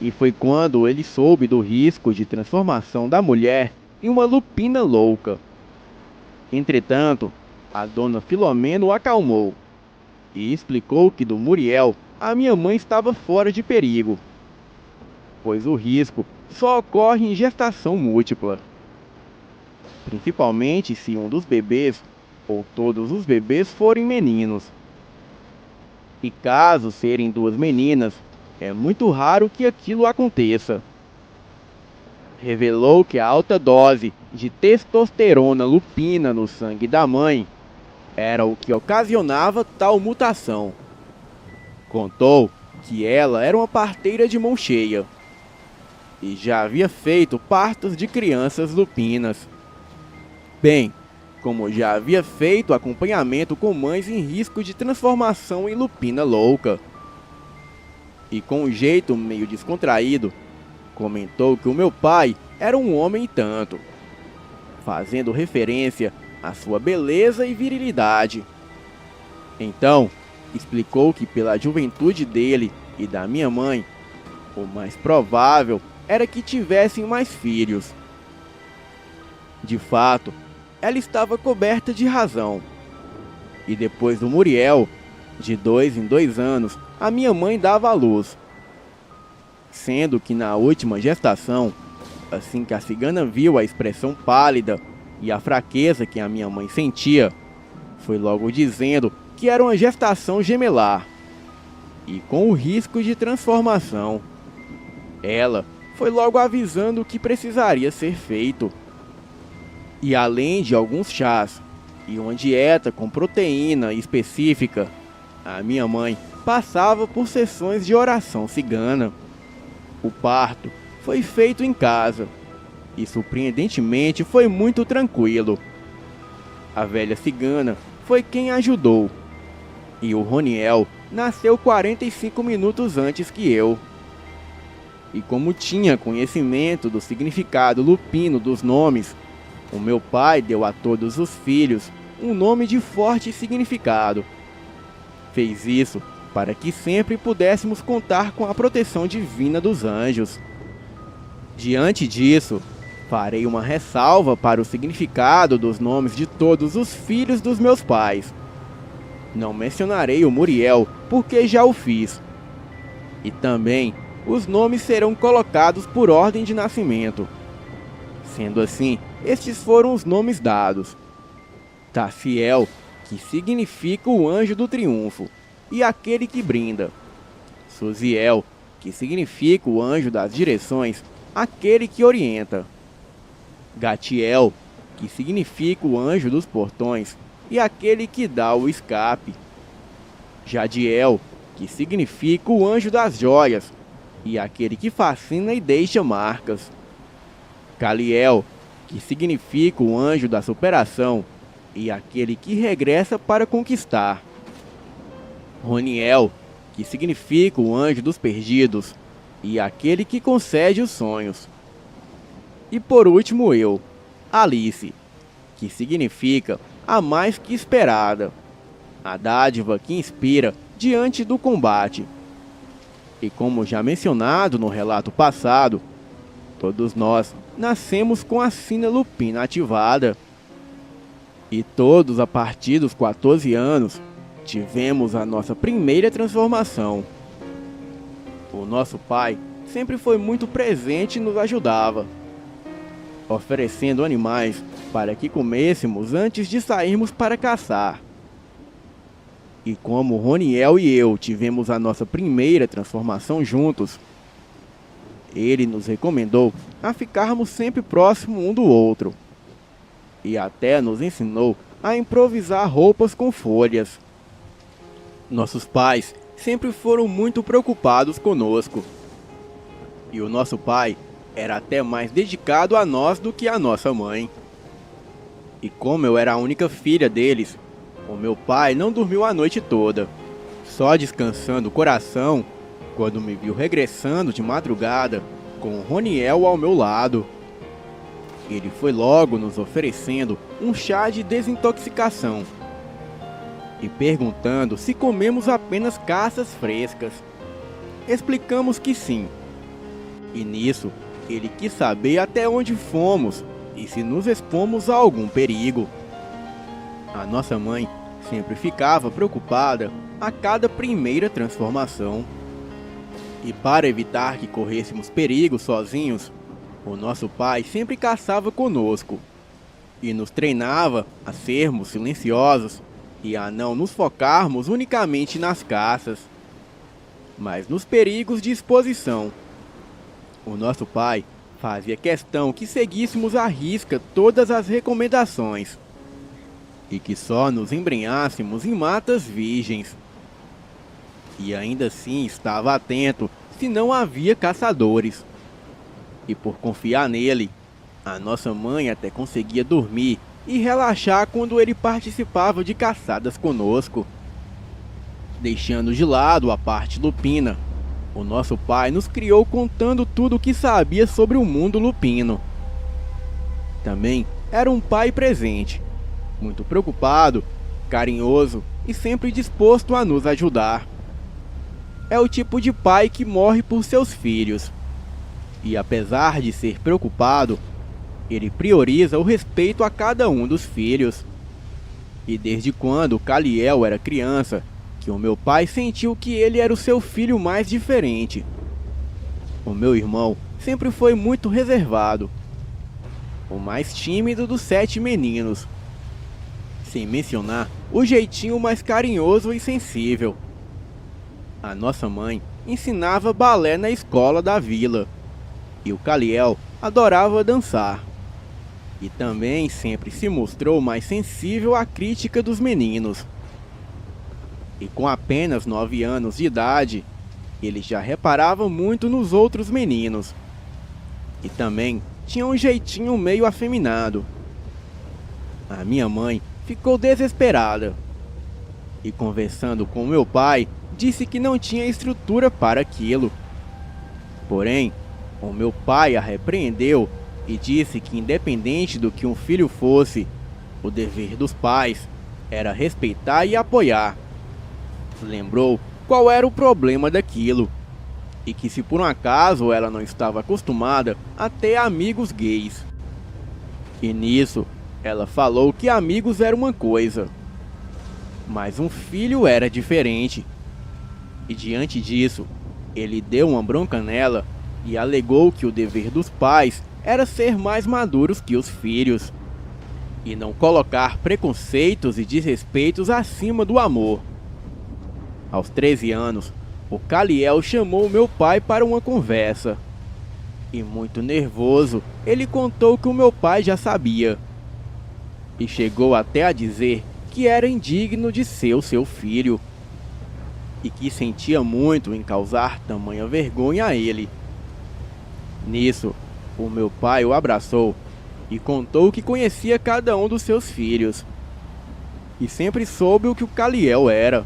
E foi quando ele soube do risco de transformação da mulher em uma lupina louca. Entretanto, a dona Filomena o acalmou e explicou que do Muriel a minha mãe estava fora de perigo, pois o risco só ocorre em gestação múltipla, principalmente se um dos bebês ou todos os bebês forem meninos. E caso serem 2 meninas, é muito raro que aquilo aconteça. Revelou que a alta dose de testosterona lupina no sangue da mãe era o que ocasionava tal mutação. Contou que ela era uma parteira de mão cheia e já havia feito partos de crianças lupinas, bem como já havia feito acompanhamento com mães em risco de transformação em lupina louca. E com um jeito meio descontraído, comentou que o meu pai era um homem e tanto, fazendo referência à sua beleza e virilidade. Então, explicou que pela juventude dele e da minha mãe, o mais provável era que tivessem mais filhos. De fato, ela estava coberta de razão. E depois do Muriel, de 2 em 2 anos, a minha mãe dava à luz. Sendo que na última gestação, assim que a cigana viu a expressão pálida e a fraqueza que a minha mãe sentia, foi logo dizendo que era uma gestação gemelar e com o risco de transformação. Ela foi logo avisando o que precisaria ser feito. E além de alguns chás e uma dieta com proteína específica, a minha mãe passava por sessões de oração cigana. O parto foi feito em casa e surpreendentemente foi muito tranquilo. A velha cigana foi quem ajudou, e o Roniel nasceu 45 minutos antes que eu. E como tinha conhecimento do significado lupino dos nomes, o meu pai deu a todos os filhos um nome de forte significado. Fez isso para que sempre pudéssemos contar com a proteção divina dos anjos. Diante disso, farei uma ressalva para o significado dos nomes de todos os filhos dos meus pais. Não mencionarei o Muriel, porque já o fiz. E também os nomes serão colocados por ordem de nascimento. Sendo assim, estes foram os nomes dados: Taciel, que significa o anjo do triunfo, e aquele que brinda. Suziel, que significa o anjo das direções, aquele que orienta. Gatiel, que significa o anjo dos portões, e aquele que dá o escape. Jadiel, que significa o anjo das joias, e aquele que fascina e deixa marcas. Caliel, que significa o anjo da superação, e aquele que regressa para conquistar. Roniel, que significa o anjo dos perdidos, e aquele que concede os sonhos. E por último eu, Alice, que significa a mais que esperada, a dádiva que inspira diante do combate. E como já mencionado no relato passado, todos nós nascemos com a sina lupina ativada. E todos, a partir dos 14 anos, tivemos a nossa primeira transformação. O nosso pai sempre foi muito presente e nos ajudava, oferecendo animais para que comêssemos antes de sairmos para caçar. E como Roniel e eu tivemos a nossa primeira transformação juntos, ele nos recomendou a ficarmos sempre próximos um do outro, e até nos ensinou a improvisar roupas com folhas. Nossos pais sempre foram muito preocupados conosco, e o nosso pai era até mais dedicado a nós do que a nossa mãe. E como eu era a única filha deles, o meu pai não dormiu a noite toda, só descansando o coração quando me viu regressando de madrugada com o Roniel ao meu lado. Ele foi logo nos oferecendo um chá de desintoxicação e perguntando se comemos apenas caças frescas. Explicamos que sim, e nisso ele quis saber até onde fomos e se nos expomos a algum perigo. A nossa mãe sempre ficava preocupada a cada primeira transformação. E para evitar que corrêssemos perigo sozinhos, o nosso pai sempre caçava conosco e nos treinava a sermos silenciosos e a não nos focarmos unicamente nas caças, mas nos perigos de exposição. O nosso pai fazia questão que seguíssemos à risca todas as recomendações e que só nos embrenhássemos em matas virgens. E ainda assim estava atento se não havia caçadores. E por confiar nele, a nossa mãe até conseguia dormir e relaxar quando ele participava de caçadas conosco. Deixando de lado a parte lupina, o nosso pai nos criou contando tudo o que sabia sobre o mundo lupino. Também era um pai presente, muito preocupado, carinhoso e sempre disposto a nos ajudar. É o tipo de pai que morre por seus filhos. E apesar de ser preocupado, ele prioriza o respeito a cada um dos filhos. E desde quando Caliel era criança, que o meu pai sentiu que ele era o seu filho mais diferente. O meu irmão sempre foi muito reservado, o mais tímido dos 7 meninos, sem mencionar o jeitinho mais carinhoso e sensível. A nossa mãe ensinava balé na escola da vila, e o Caliel adorava dançar. E também sempre se mostrou mais sensível à crítica dos meninos. E com apenas 9 anos de idade, ele já reparava muito nos outros meninos. E também tinha um jeitinho meio afeminado. A minha mãe ficou desesperada. E conversando com meu pai, disse que não tinha estrutura para aquilo. Porém, o meu pai a repreendeu e disse que independente do que um filho fosse, o dever dos pais era respeitar e apoiar. Lembrou qual era o problema daquilo, e que se por um acaso ela não estava acostumada a ter amigos gays. E nisso, ela falou que amigos era uma coisa, mas um filho era diferente. E diante disso, Ele deu uma bronca nela e alegou que o dever dos pais era ser mais maduros que os filhos e não colocar preconceitos e desrespeitos acima do amor. Aos 13 anos, o Caliel chamou meu pai para uma conversa. E muito nervoso, ele contou que o meu pai já sabia. E chegou até a dizer que era indigno de ser o seu filho. E que sentia muito em causar tamanha vergonha a ele. Nisso, o meu pai o abraçou e contou que conhecia cada um dos seus filhos. E sempre soube o que o Caliel era.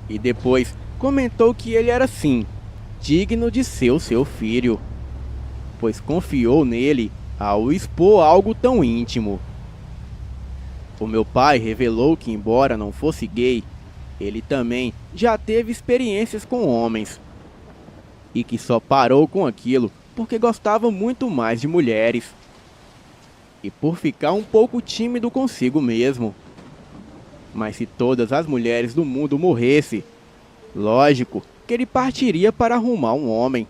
E depois comentou que ele era sim, digno de ser o seu filho, pois confiou nele ao expor algo tão íntimo. O meu pai revelou que, embora não fosse gay, ele também já teve experiências com homens, e que só parou com aquilo porque gostava muito mais de mulheres, e por ficar um pouco tímido consigo mesmo. Mas se todas as mulheres do mundo morressem, lógico que ele partiria para arrumar um homem,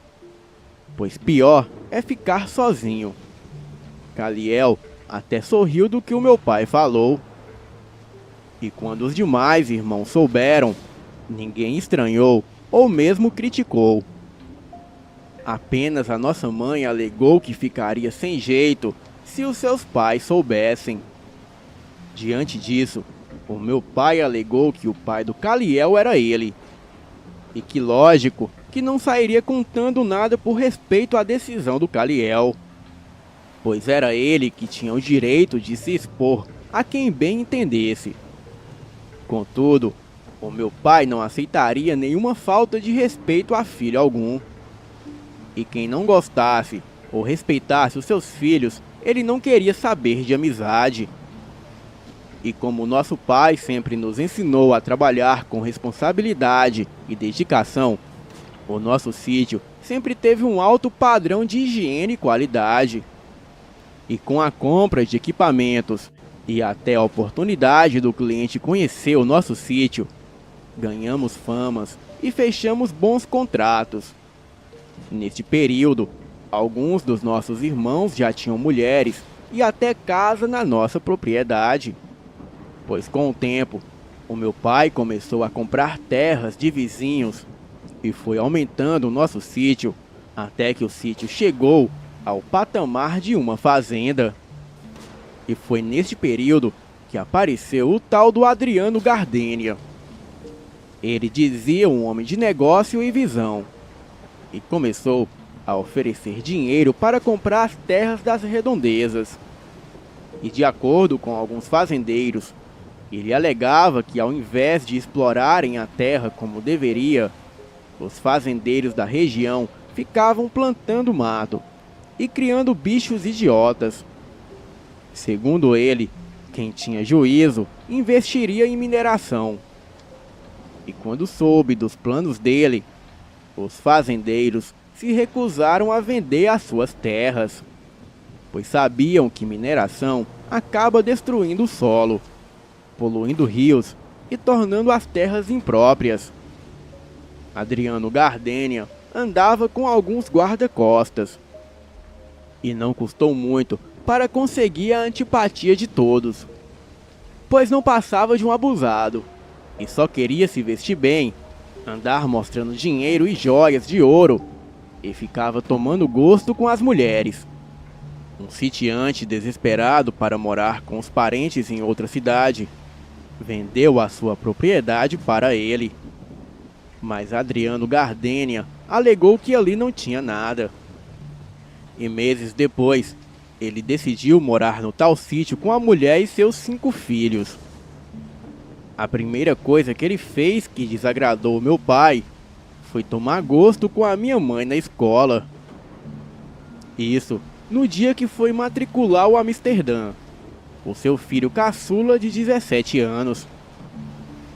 pois pior é ficar sozinho. Caliel até sorriu do que o meu pai falou. E quando os demais irmãos souberam, ninguém estranhou ou mesmo criticou. Apenas a nossa mãe alegou que ficaria sem jeito se os seus pais soubessem. Diante disso, o meu pai alegou que o pai do Caliel era ele, e que lógico que não sairia contando nada por respeito à decisão do Caliel, pois era ele que tinha o direito de se expor a quem bem entendesse. Contudo, o meu pai não aceitaria nenhuma falta de respeito a filho algum, e quem não gostasse ou respeitasse os seus filhos, ele não queria saber de amizade. E como nosso pai sempre nos ensinou a trabalhar com responsabilidade e dedicação, o nosso sítio sempre teve um alto padrão de higiene e qualidade. E com a compra de equipamentos e até a oportunidade do cliente conhecer o nosso sítio, ganhamos famas e fechamos bons contratos. Neste período, alguns dos nossos irmãos já tinham mulheres e até casa na nossa propriedade. Pois com o tempo, o meu pai começou a comprar terras de vizinhos e foi aumentando o nosso sítio até que o sítio chegou ao patamar de uma fazenda. E foi neste período que apareceu o tal do Adriano Gardênia. Ele dizia um homem de negócio e visão, e começou a oferecer dinheiro para comprar as terras das redondezas. E de acordo com alguns fazendeiros, ele alegava que ao invés de explorarem a terra como deveria, os fazendeiros da região ficavam plantando mato e criando bichos idiotas. Segundo ele, quem tinha juízo investiria em mineração. E quando soube dos planos dele, os fazendeiros se recusaram a vender as suas terras, pois sabiam que mineração acaba destruindo o solo, poluindo rios e tornando as terras impróprias. Adriano Gardênia andava com alguns guarda-costas, e não custou muito para conseguir a antipatia de todos, pois não passava de um abusado, e só queria se vestir bem, andar mostrando dinheiro e joias de ouro, e ficava tomando gosto com as mulheres. Um sitiante desesperado para morar com os parentes em outra cidade, vendeu a sua propriedade para ele. Mas Adriano Gardênia alegou que ali não tinha nada. E meses depois, ele decidiu morar no tal sítio com a mulher e seus 5 filhos. A primeira coisa que ele fez que desagradou meu pai foi tomar gosto com a minha mãe na escola. Isso no dia que foi matricular o Amsterdã, o seu filho caçula de 17 anos.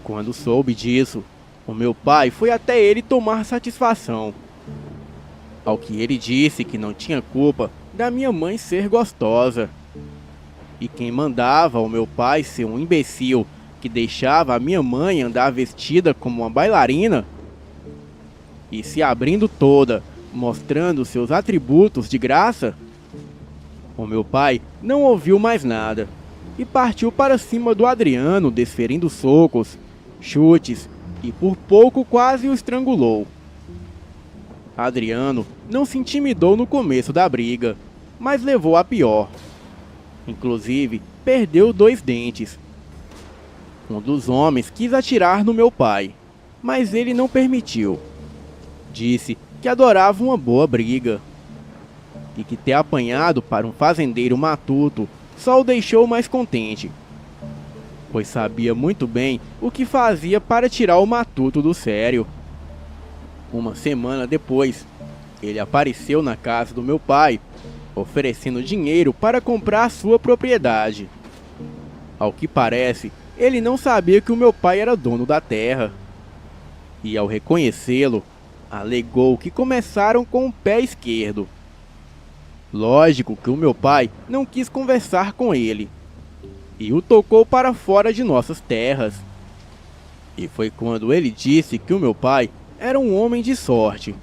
Quando soube disso, o meu pai foi até ele tomar satisfação. Ao que ele disse que não tinha culpa da minha mãe ser gostosa. E quem mandava o meu pai ser um imbecil que deixava a minha mãe andar vestida como uma bailarina? e se abrindo toda, mostrando seus atributos de graça. O meu pai não ouviu mais nada e partiu para cima do Adriano, desferindo socos, chutes e por pouco quase o estrangulou. Adriano não se intimidou no começo da briga, mas levou a pior. Inclusive, perdeu 2 dentes. Um dos homens quis atirar no meu pai, mas ele não permitiu. Disse que adorava uma boa briga e que ter apanhado para um fazendeiro matuto só o deixou mais contente, pois sabia muito bem o que fazia para tirar o matuto do sério. Uma semana depois, ele apareceu na casa do meu pai, oferecendo dinheiro para comprar sua propriedade. Ao que parece, ele não sabia que o meu pai era dono da terra. E ao reconhecê-lo, alegou que começaram com o pé esquerdo. Lógico que o meu pai não quis conversar com ele e o tocou para fora de nossas terras. E foi quando ele disse que o meu pai era um homem de sorte,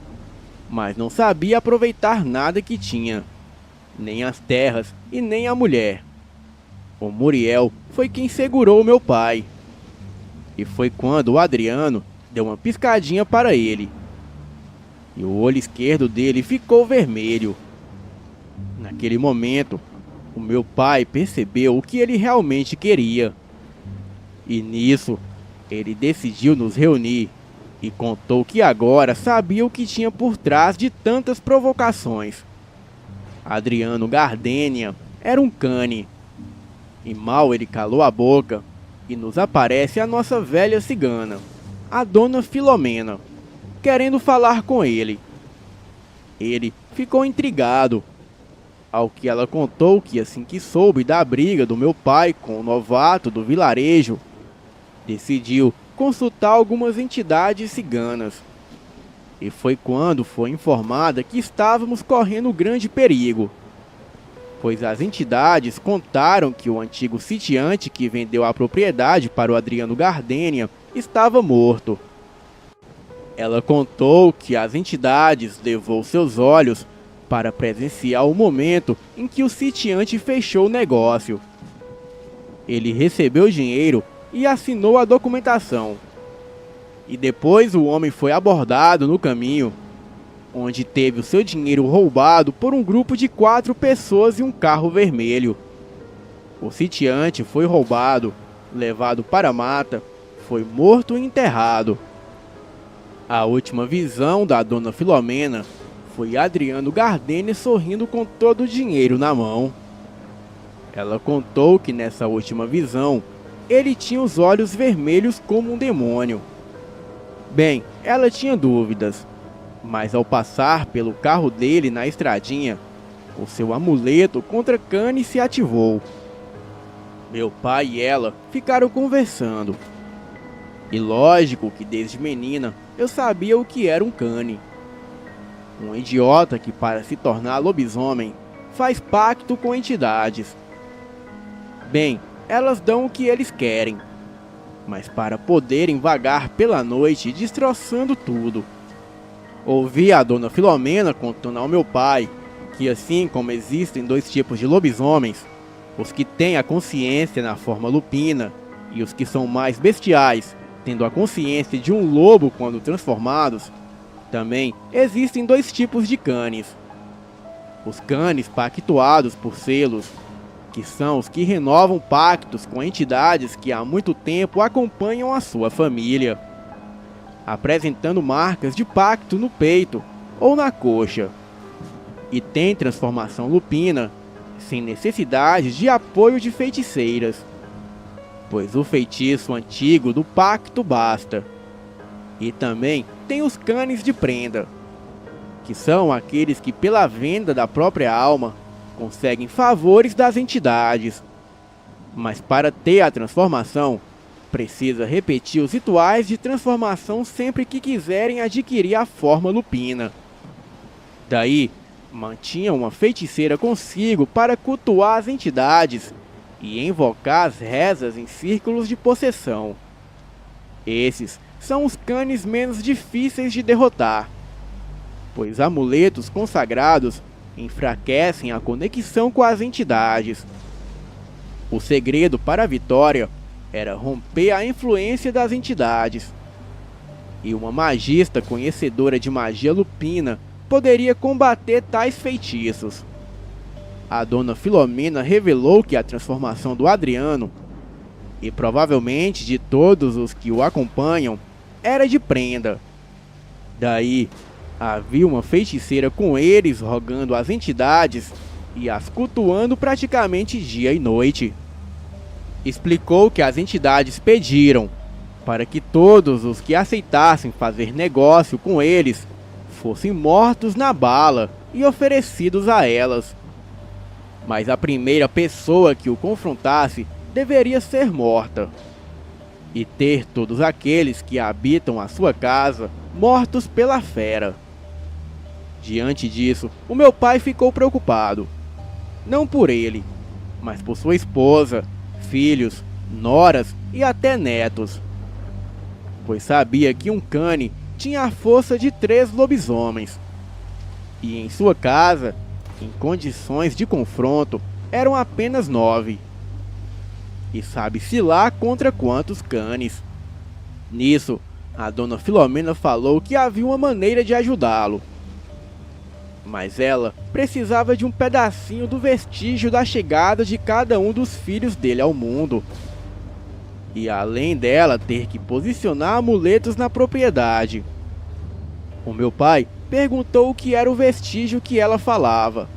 mas não sabia aproveitar nada que tinha, nem as terras e nem a mulher. O Muriel foi quem segurou o meu pai. E foi quando o Adriano deu uma piscadinha para ele, e o olho esquerdo dele ficou vermelho. Naquele momento, o meu pai percebeu o que ele realmente queria. E nisso, ele decidiu nos reunir e contou que agora sabia o que tinha por trás de tantas provocações. Adriano Gardênia era um cane. E mal ele calou a boca, e nos aparece a nossa velha cigana, a dona Filomena, querendo falar com ele. Ele ficou intrigado, ao que ela contou que assim que soube da briga do meu pai com o novato do vilarejo, decidiu consultar algumas entidades ciganas. E foi quando foi informada que estávamos correndo grande perigo, pois as entidades contaram que o antigo sitiante que vendeu a propriedade para o Adriano Gardênia estava morto. Ela contou que as entidades levou seus olhos para presenciar o momento em que o sitiante fechou o negócio. Ele recebeu o dinheiro e assinou a documentação. E depois o homem foi abordado no caminho, onde teve o seu dinheiro roubado por um grupo de 4 pessoas e um carro vermelho. O sitiante foi roubado, levado para a mata, foi morto e enterrado. A última visão da dona Filomena foi Adriano Gardênia sorrindo com todo o dinheiro na mão. Ela contou que nessa última visão, ele tinha os olhos vermelhos como um demônio. Bem, ela tinha dúvidas, mas ao passar pelo carro dele na estradinha, o seu amuleto contra cane se ativou. Meu pai e ela ficaram conversando. E lógico que desde menina eu sabia o que era um cane. Um idiota que para se tornar lobisomem faz pacto com entidades. Bem, elas dão o que eles querem, mas para poderem vagar pela noite destroçando tudo. Ouvi a dona Filomena contando ao meu pai que assim como existem 2 tipos de lobisomens, os que têm a consciência na forma lupina e os que são mais bestiais, tendo a consciência de um lobo quando transformados, também existem 2 tipos de canes. Os canes pactuados por selos, que são os que renovam pactos com entidades que há muito tempo acompanham a sua família, apresentando marcas de pacto no peito ou na coxa. E tem transformação lupina, sem necessidade de apoio de feiticeiras, pois o feitiço antigo do pacto basta. E também tem os canes de prenda, que são aqueles que pela venda da própria alma conseguem favores das entidades. Mas para ter a transformação, precisa repetir os rituais de transformação sempre que quiserem adquirir a forma lupina. Daí, mantinha uma feiticeira consigo para cultuar as entidades e invocar as rezas em círculos de possessão. Esses são os canes menos difíceis de derrotar, pois amuletos consagrados enfraquecem a conexão com as entidades. O segredo para a vitória era romper a influência das entidades, e uma magista conhecedora de magia lupina poderia combater tais feitiços. A dona Filomena revelou que a transformação do Adriano, e provavelmente de todos os que o acompanham, era de prenda. Daí, havia uma feiticeira com eles rogando às entidades e as cultuando praticamente dia e noite. Explicou que as entidades pediram para que todos os que aceitassem fazer negócio com eles fossem mortos na bala e oferecidos a elas. Mas a primeira pessoa que o confrontasse deveria ser morta, e ter todos aqueles que habitam a sua casa mortos pela fera. Diante disso, o meu pai ficou preocupado, não por ele, mas por sua esposa, filhos, noras e até netos, pois sabia que um cane tinha a força de 3 lobisomens, e em sua casa, em condições de confronto, eram apenas 9. E sabe-se lá contra quantos canes. Nisso, a dona Filomena falou que havia uma maneira de ajudá-lo, mas ela precisava de um pedacinho do vestígio da chegada de cada um dos filhos dele ao mundo. E além dela ter que posicionar amuletos na propriedade. O meu pai perguntou o que era o vestígio que ela falava,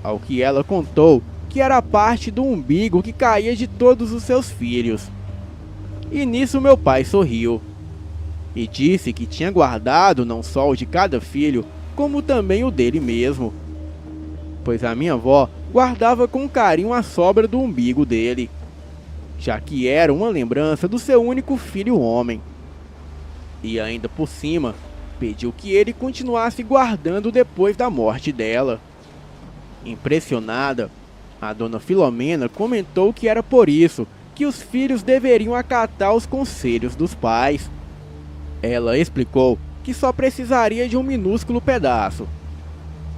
ao que ela contou que era parte do umbigo que caía de todos os seus filhos. E nisso meu pai sorriu, e disse que tinha guardado não só o de cada filho, como também o dele mesmo, pois a minha avó guardava com carinho a sobra do umbigo dele, já que era uma lembrança do seu único filho homem. E ainda por cima, pediu que ele continuasse guardando depois da morte dela. Impressionada, a dona Filomena comentou que era por isso que os filhos deveriam acatar os conselhos dos pais. Ela explicou que só precisaria de um minúsculo pedaço,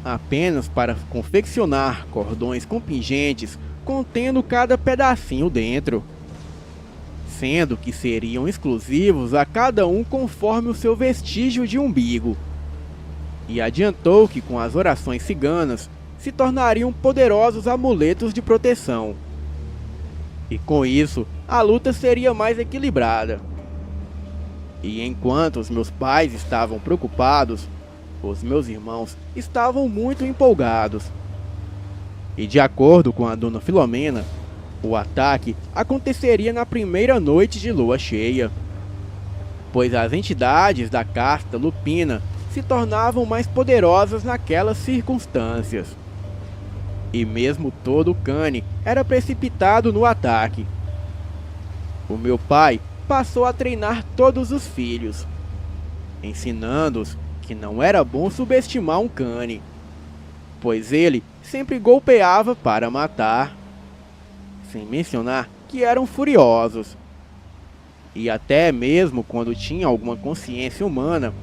apenas para confeccionar cordões com pingentes contendo cada pedacinho dentro, sendo que seriam exclusivos a cada um conforme o seu vestígio de umbigo. E adiantou que com as orações ciganas se tornariam poderosos amuletos de proteção. E com isso, a luta seria mais equilibrada. E enquanto os meus pais estavam preocupados, os meus irmãos estavam muito empolgados. E de acordo com a dona Filomena, o ataque aconteceria na primeira noite de lua cheia, pois as entidades da casta lupina se tornavam mais poderosas naquelas circunstâncias. E mesmo todo o cane era precipitado no ataque. O meu pai passou a treinar todos os filhos, ensinando-os que não era bom subestimar um cane, pois ele sempre golpeava para matar, sem mencionar que eram furiosos. E até mesmo quando tinham alguma consciência humana,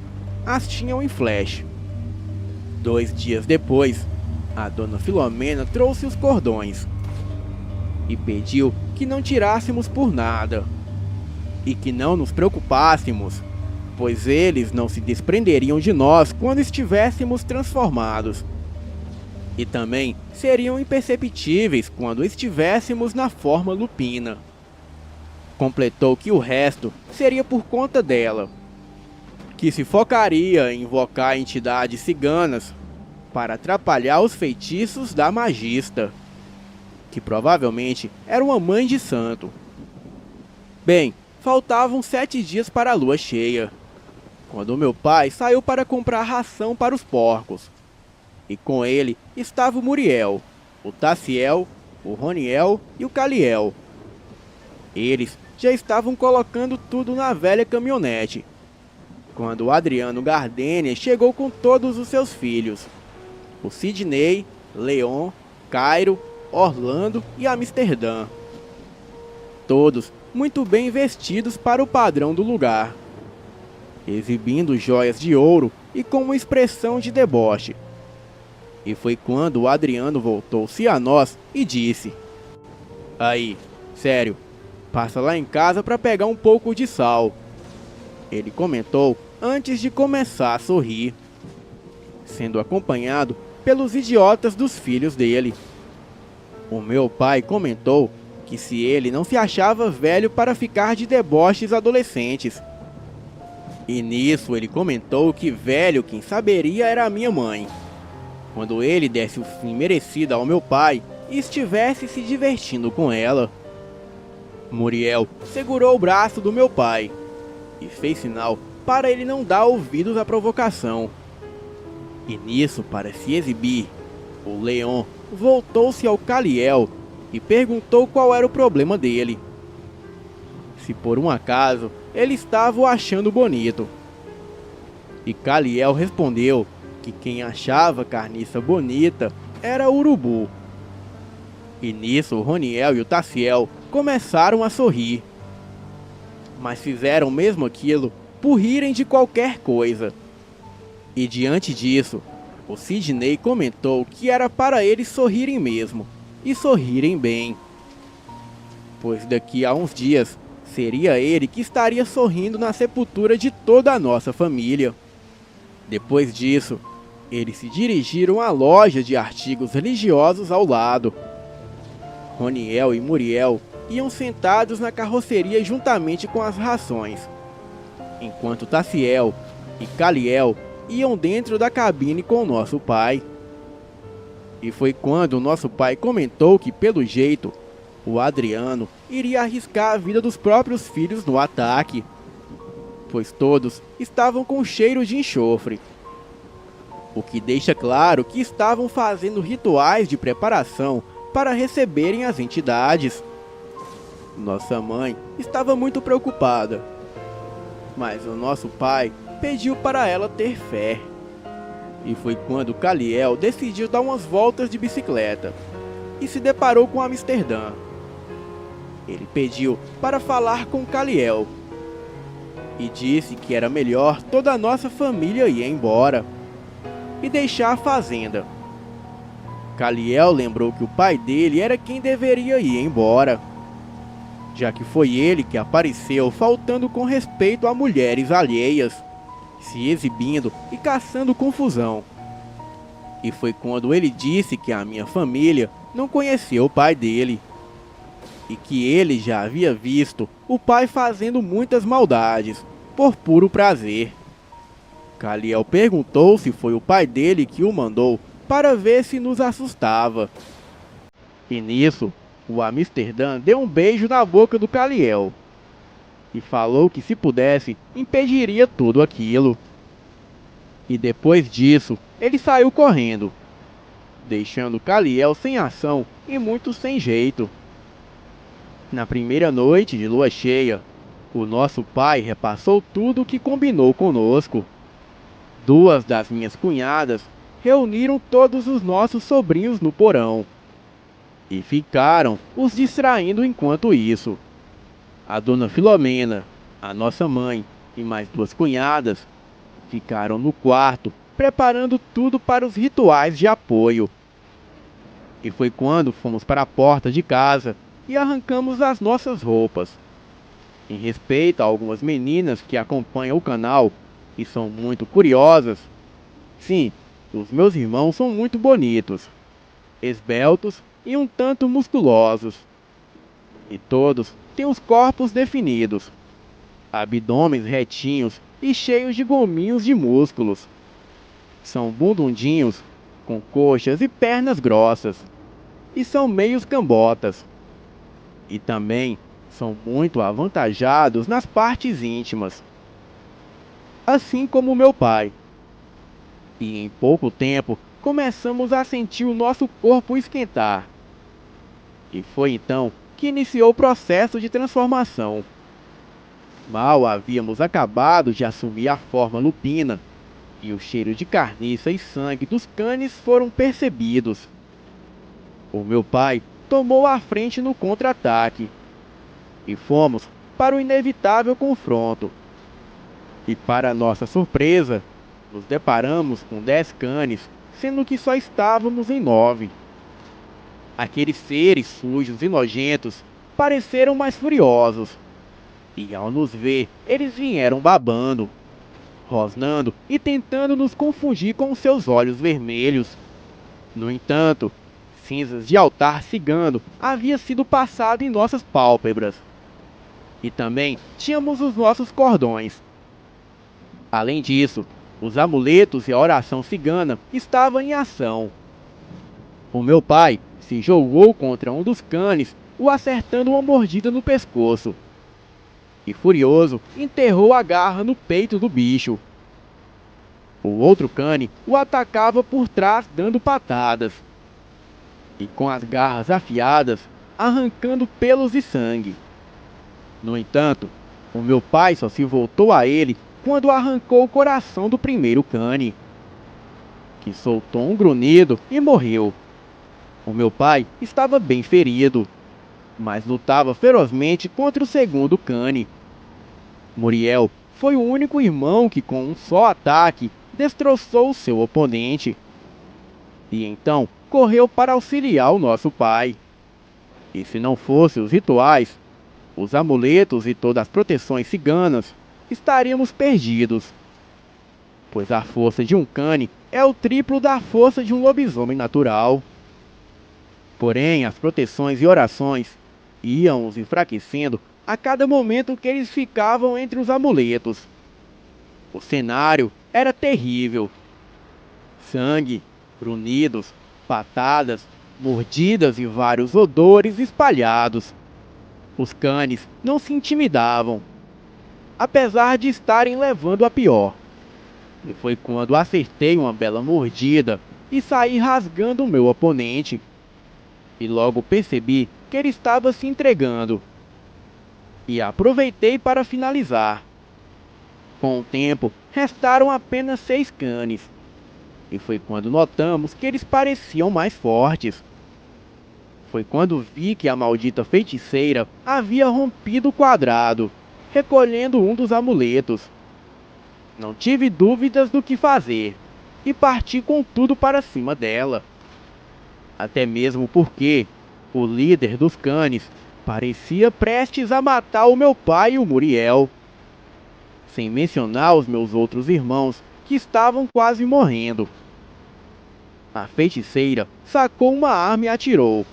as tinham em flash. 2 dias depois, a dona Filomena trouxe os cordões e pediu que não tirássemos por nada e que não nos preocupássemos, pois eles não se desprenderiam de nós quando estivéssemos transformados, e também seriam imperceptíveis quando estivéssemos na forma lupina. Completou que o resto seria por conta dela, que se focaria em invocar entidades ciganas para atrapalhar os feitiços da magista, que provavelmente era uma mãe de santo. Bem, faltavam 7 dias para a lua cheia, quando meu pai saiu para comprar ração para os porcos. E com ele estava o Muriel, o Taciel, o Roniel e o Caliel. Eles já estavam colocando tudo na velha caminhonete, quando o Adriano Gardenia chegou com todos os seus filhos, o Sidney, Leon, Cairo, Orlando e Amsterdã. Todos muito bem vestidos para o padrão do lugar, exibindo joias de ouro e com uma expressão de deboche. E foi quando o Adriano voltou-se a nós e disse: "Aí, sério, passa lá em casa para pegar um pouco de sal." Ele comentou antes de começar a sorrir, sendo acompanhado pelos idiotas dos filhos dele. O meu pai comentou que se ele não se achava velho para ficar de deboches adolescentes. E nisso ele comentou que velho quem saberia era a minha mãe, quando ele desse o fim merecido ao meu pai e estivesse se divertindo com ela. Muriel segurou o braço do meu pai e fez sinal para ele não dar ouvidos à provocação. E nisso, para se exibir, o Leon voltou-se ao Caliel e perguntou qual era o problema dele. Se por um acaso ele estava o achando bonito. E Caliel respondeu que quem achava Carniça bonita era o Urubu. E nisso o Roniel e o Taciel começaram a sorrir, mas fizeram mesmo aquilo por rirem de qualquer coisa. E diante disso, o Sidney comentou que era para eles sorrirem mesmo, e sorrirem bem, pois daqui a uns dias seria ele que estaria sorrindo na sepultura de toda a nossa família. Depois disso, eles se dirigiram à loja de artigos religiosos ao lado. Roniel e Muriel iam sentados na carroceria juntamente com as rações, enquanto Taciel e Caliel iam dentro da cabine com o nosso pai. E foi quando o nosso pai comentou que, pelo jeito, o Adriano iria arriscar a vida dos próprios filhos no ataque, pois todos estavam com cheiro de enxofre, o que deixa claro que estavam fazendo rituais de preparação para receberem as entidades. Nossa mãe estava muito preocupada, mas o nosso pai pediu para ela ter fé. E foi quando Caliel decidiu dar umas voltas de bicicleta e se deparou com Amsterdã. Ele pediu para falar com Caliel e disse que era melhor toda a nossa família ir embora e deixar a fazenda. Caliel lembrou que o pai dele era quem deveria ir embora, já que foi ele que apareceu faltando com respeito a mulheres alheias, se exibindo e caçando confusão. E foi quando ele disse que a minha família não conhecia o pai dele, e que ele já havia visto o pai fazendo muitas maldades, por puro prazer. Caliel perguntou se foi o pai dele que o mandou para ver se nos assustava. E nisso, o Amsterdã deu um beijo na boca do Caliel e falou que, se pudesse, impediria tudo aquilo. E depois disso, ele saiu correndo, deixando Caliel sem ação e muito sem jeito. Na primeira noite de lua cheia, o nosso pai repassou tudo o que combinou conosco. Duas das minhas cunhadas reuniram todos os nossos sobrinhos no porão e ficaram os distraindo enquanto isso. A dona Filomena, a nossa mãe e mais duas cunhadas ficaram no quarto preparando tudo para os rituais de apoio. E foi quando fomos para a porta de casa e arrancamos as nossas roupas. Em respeito a algumas meninas que acompanham o canal e são muito curiosas, sim, os meus irmãos são muito bonitos, esbeltos e um tanto musculosos. E todos têm os corpos definidos, abdômenes retinhos e cheios de gominhos de músculos. São bundundinhos, com coxas e pernas grossas, e são meios cambotas. E também são muito avantajados nas partes íntimas, assim como meu pai. E em pouco tempo começamos a sentir o nosso corpo esquentar. E foi então que iniciou o processo de transformação. Mal havíamos acabado de assumir a forma lupina, e o cheiro de carniça e sangue dos canes foram percebidos. O meu pai tomou a frente no contra-ataque, e fomos para o inevitável confronto. E para nossa surpresa, nos deparamos com 10 canes, sendo que só estávamos em 9. Aqueles seres sujos e nojentos pareceram mais furiosos, e ao nos ver, eles vieram babando, rosnando e tentando nos confundir com seus olhos vermelhos. No entanto, cinzas de altar cigano havia sido passado em nossas pálpebras. E também tínhamos os nossos cordões. Além disso, os amuletos e a oração cigana estavam em ação. O meu pai se jogou contra um dos canes, o acertando uma mordida no pescoço. E furioso, enterrou a garra no peito do bicho. O outro cane o atacava por trás dando patadas. E com as garras afiadas, arrancando pelos e sangue. No entanto, o meu pai só se voltou a ele quando arrancou o coração do primeiro cane, que soltou um grunhido e morreu. O meu pai estava bem ferido, mas lutava ferozmente contra o segundo cane. Muriel foi o único irmão que com um só ataque destroçou seu oponente. E então correu para auxiliar o nosso pai. E se não fossem os rituais, os amuletos e todas as proteções ciganas, estaríamos perdidos. Pois a força de um cane é o triplo da força de um lobisomem natural. Porém, as proteções e orações iam os enfraquecendo a cada momento que eles ficavam entre os amuletos. O cenário era terrível. Sangue, grunhidos, patadas, mordidas e vários odores espalhados. Os canes não se intimidavam, apesar de estarem levando a pior. E foi quando acertei uma bela mordida e saí rasgando o meu oponente. E logo percebi que ele estava se entregando. E aproveitei para finalizar. Com o tempo, restaram apenas 6 canes. E foi quando notamos que eles pareciam mais fortes. Foi quando vi que a maldita feiticeira havia rompido o quadrado, recolhendo um dos amuletos. Não tive dúvidas do que fazer, e parti com tudo para cima dela. Até mesmo porque o líder dos canes parecia prestes a matar o meu pai e o Muriel. Sem mencionar os meus outros irmãos, que estavam quase morrendo. A feiticeira sacou uma arma e atirou.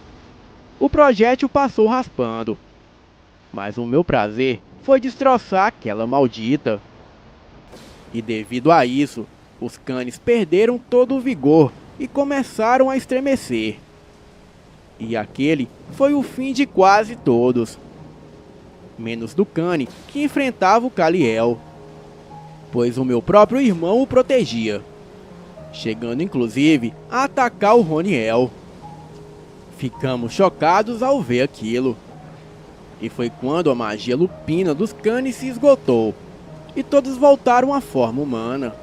O projétil passou raspando, mas o meu prazer foi destroçar aquela maldita. E devido a isso, os canes perderam todo o vigor e começaram a estremecer. E aquele foi o fim de quase todos, menos do cane que enfrentava o Kaliel, pois o meu próprio irmão o protegia, chegando inclusive a atacar o Roniel. Ficamos chocados ao ver aquilo. E foi quando a magia lupina dos canes se esgotou e todos voltaram à forma humana.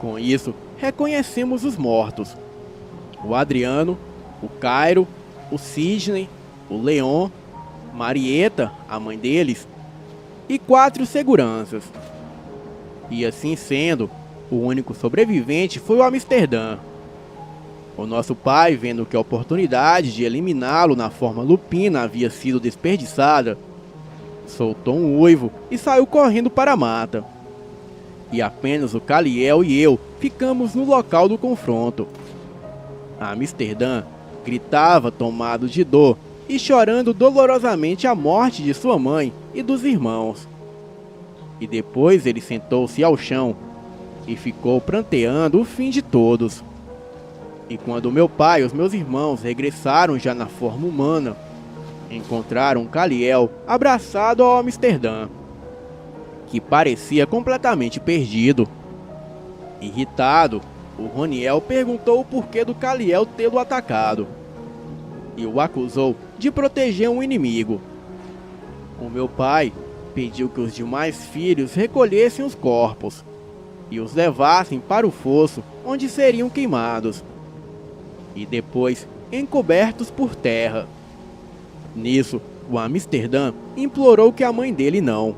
Com isso, reconhecemos os mortos: o Adriano, o Cairo, o Sidney, o Leon, Marieta, a mãe deles, e 4 seguranças. E assim sendo, o único sobrevivente foi o Amsterdã. O nosso pai, vendo que a oportunidade de eliminá-lo na forma lupina havia sido desperdiçada, soltou um uivo e saiu correndo para a mata. E apenas o Kaliel e eu ficamos no local do confronto. A Amsterdã gritava tomado de dor e chorando dolorosamente a morte de sua mãe e dos irmãos. E depois ele sentou-se ao chão e ficou pranteando o fim de todos. E quando meu pai e os meus irmãos regressaram já na forma humana, encontraram Kaliel abraçado ao Amsterdã, que parecia completamente perdido. Irritado, o Roniel perguntou o porquê do Kaliel tê-lo atacado, e o acusou de proteger um inimigo. O meu pai pediu que os demais filhos recolhessem os corpos e os levassem para o fosso onde seriam queimados, e depois encobertos por terra. Nisso, o Amsterdã implorou que a mãe dele não.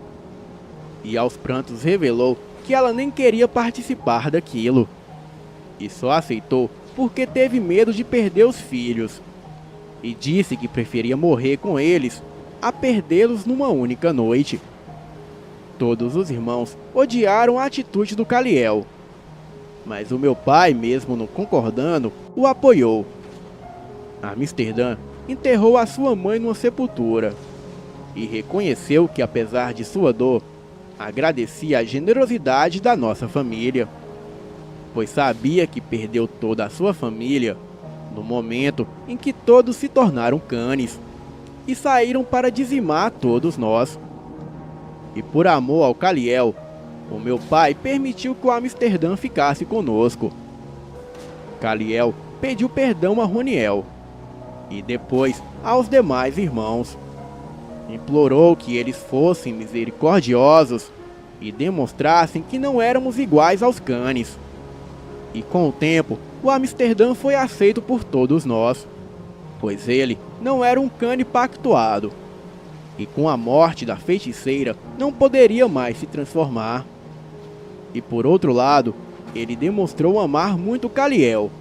e aos prantos revelou que ela nem queria participar daquilo, e só aceitou porque teve medo de perder os filhos, e disse que preferia morrer com eles a perdê-los numa única noite. Todos os irmãos odiaram a atitude do Caliel, mas o meu pai, mesmo não concordando, o apoiou. Amsterdã enterrou a sua mãe numa sepultura e reconheceu que, apesar de sua dor, agradecia a generosidade da nossa família, pois sabia que perdeu toda a sua família no momento em que todos se tornaram canes e saíram para dizimar todos nós. E por amor ao Caliel, o meu pai permitiu que o Amsterdã ficasse conosco. Caliel pediu perdão a Roniel e depois aos demais irmãos. Implorou que eles fossem misericordiosos e demonstrassem que não éramos iguais aos canes. E com o tempo, o Amsterdã foi aceito por todos nós, pois ele não era um cane pactuado, e com a morte da feiticeira não poderia mais se transformar. E por outro lado, ele demonstrou amar muito Caliel.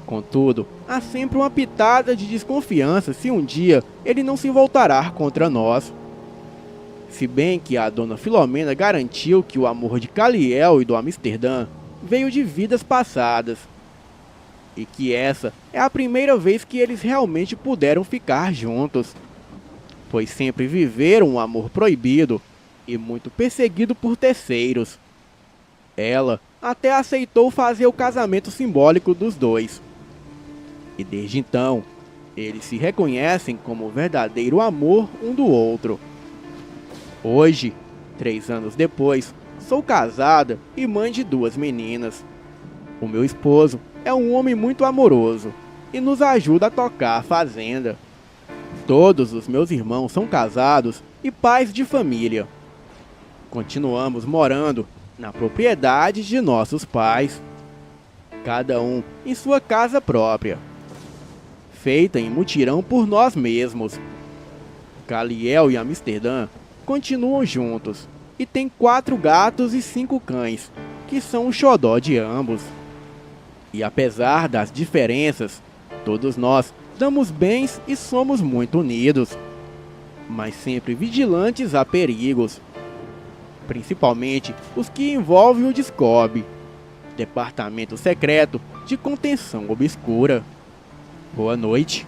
Contudo, há sempre uma pitada de desconfiança se um dia ele não se voltará contra nós. Se bem que a dona Filomena garantiu que o amor de Caliel e do Amsterdã veio de vidas passadas, e que essa é a primeira vez que eles realmente puderam ficar juntos, pois sempre viveram um amor proibido e muito perseguido por terceiros. Ela até aceitou fazer o casamento simbólico dos dois, e desde então eles se reconhecem como verdadeiro amor um do outro. Hoje, 3 anos depois, sou casada e mãe de 2 meninas. O meu esposo é um homem muito amoroso e nos ajuda a tocar a fazenda. Todos os meus irmãos são casados e pais de família. Continuamos morando na propriedade de nossos pais, cada um em sua casa própria, feita em mutirão por nós mesmos. Caliel e Amsterdã continuam juntos e têm 4 gatos e 5 cães, que são o xodó de ambos. E apesar das diferenças, todos nós damos bens e somos muito unidos, mas sempre vigilantes a perigos, principalmente os que envolvem o DSCOB, Departamento Secreto de Contenção Obscura. Boa noite.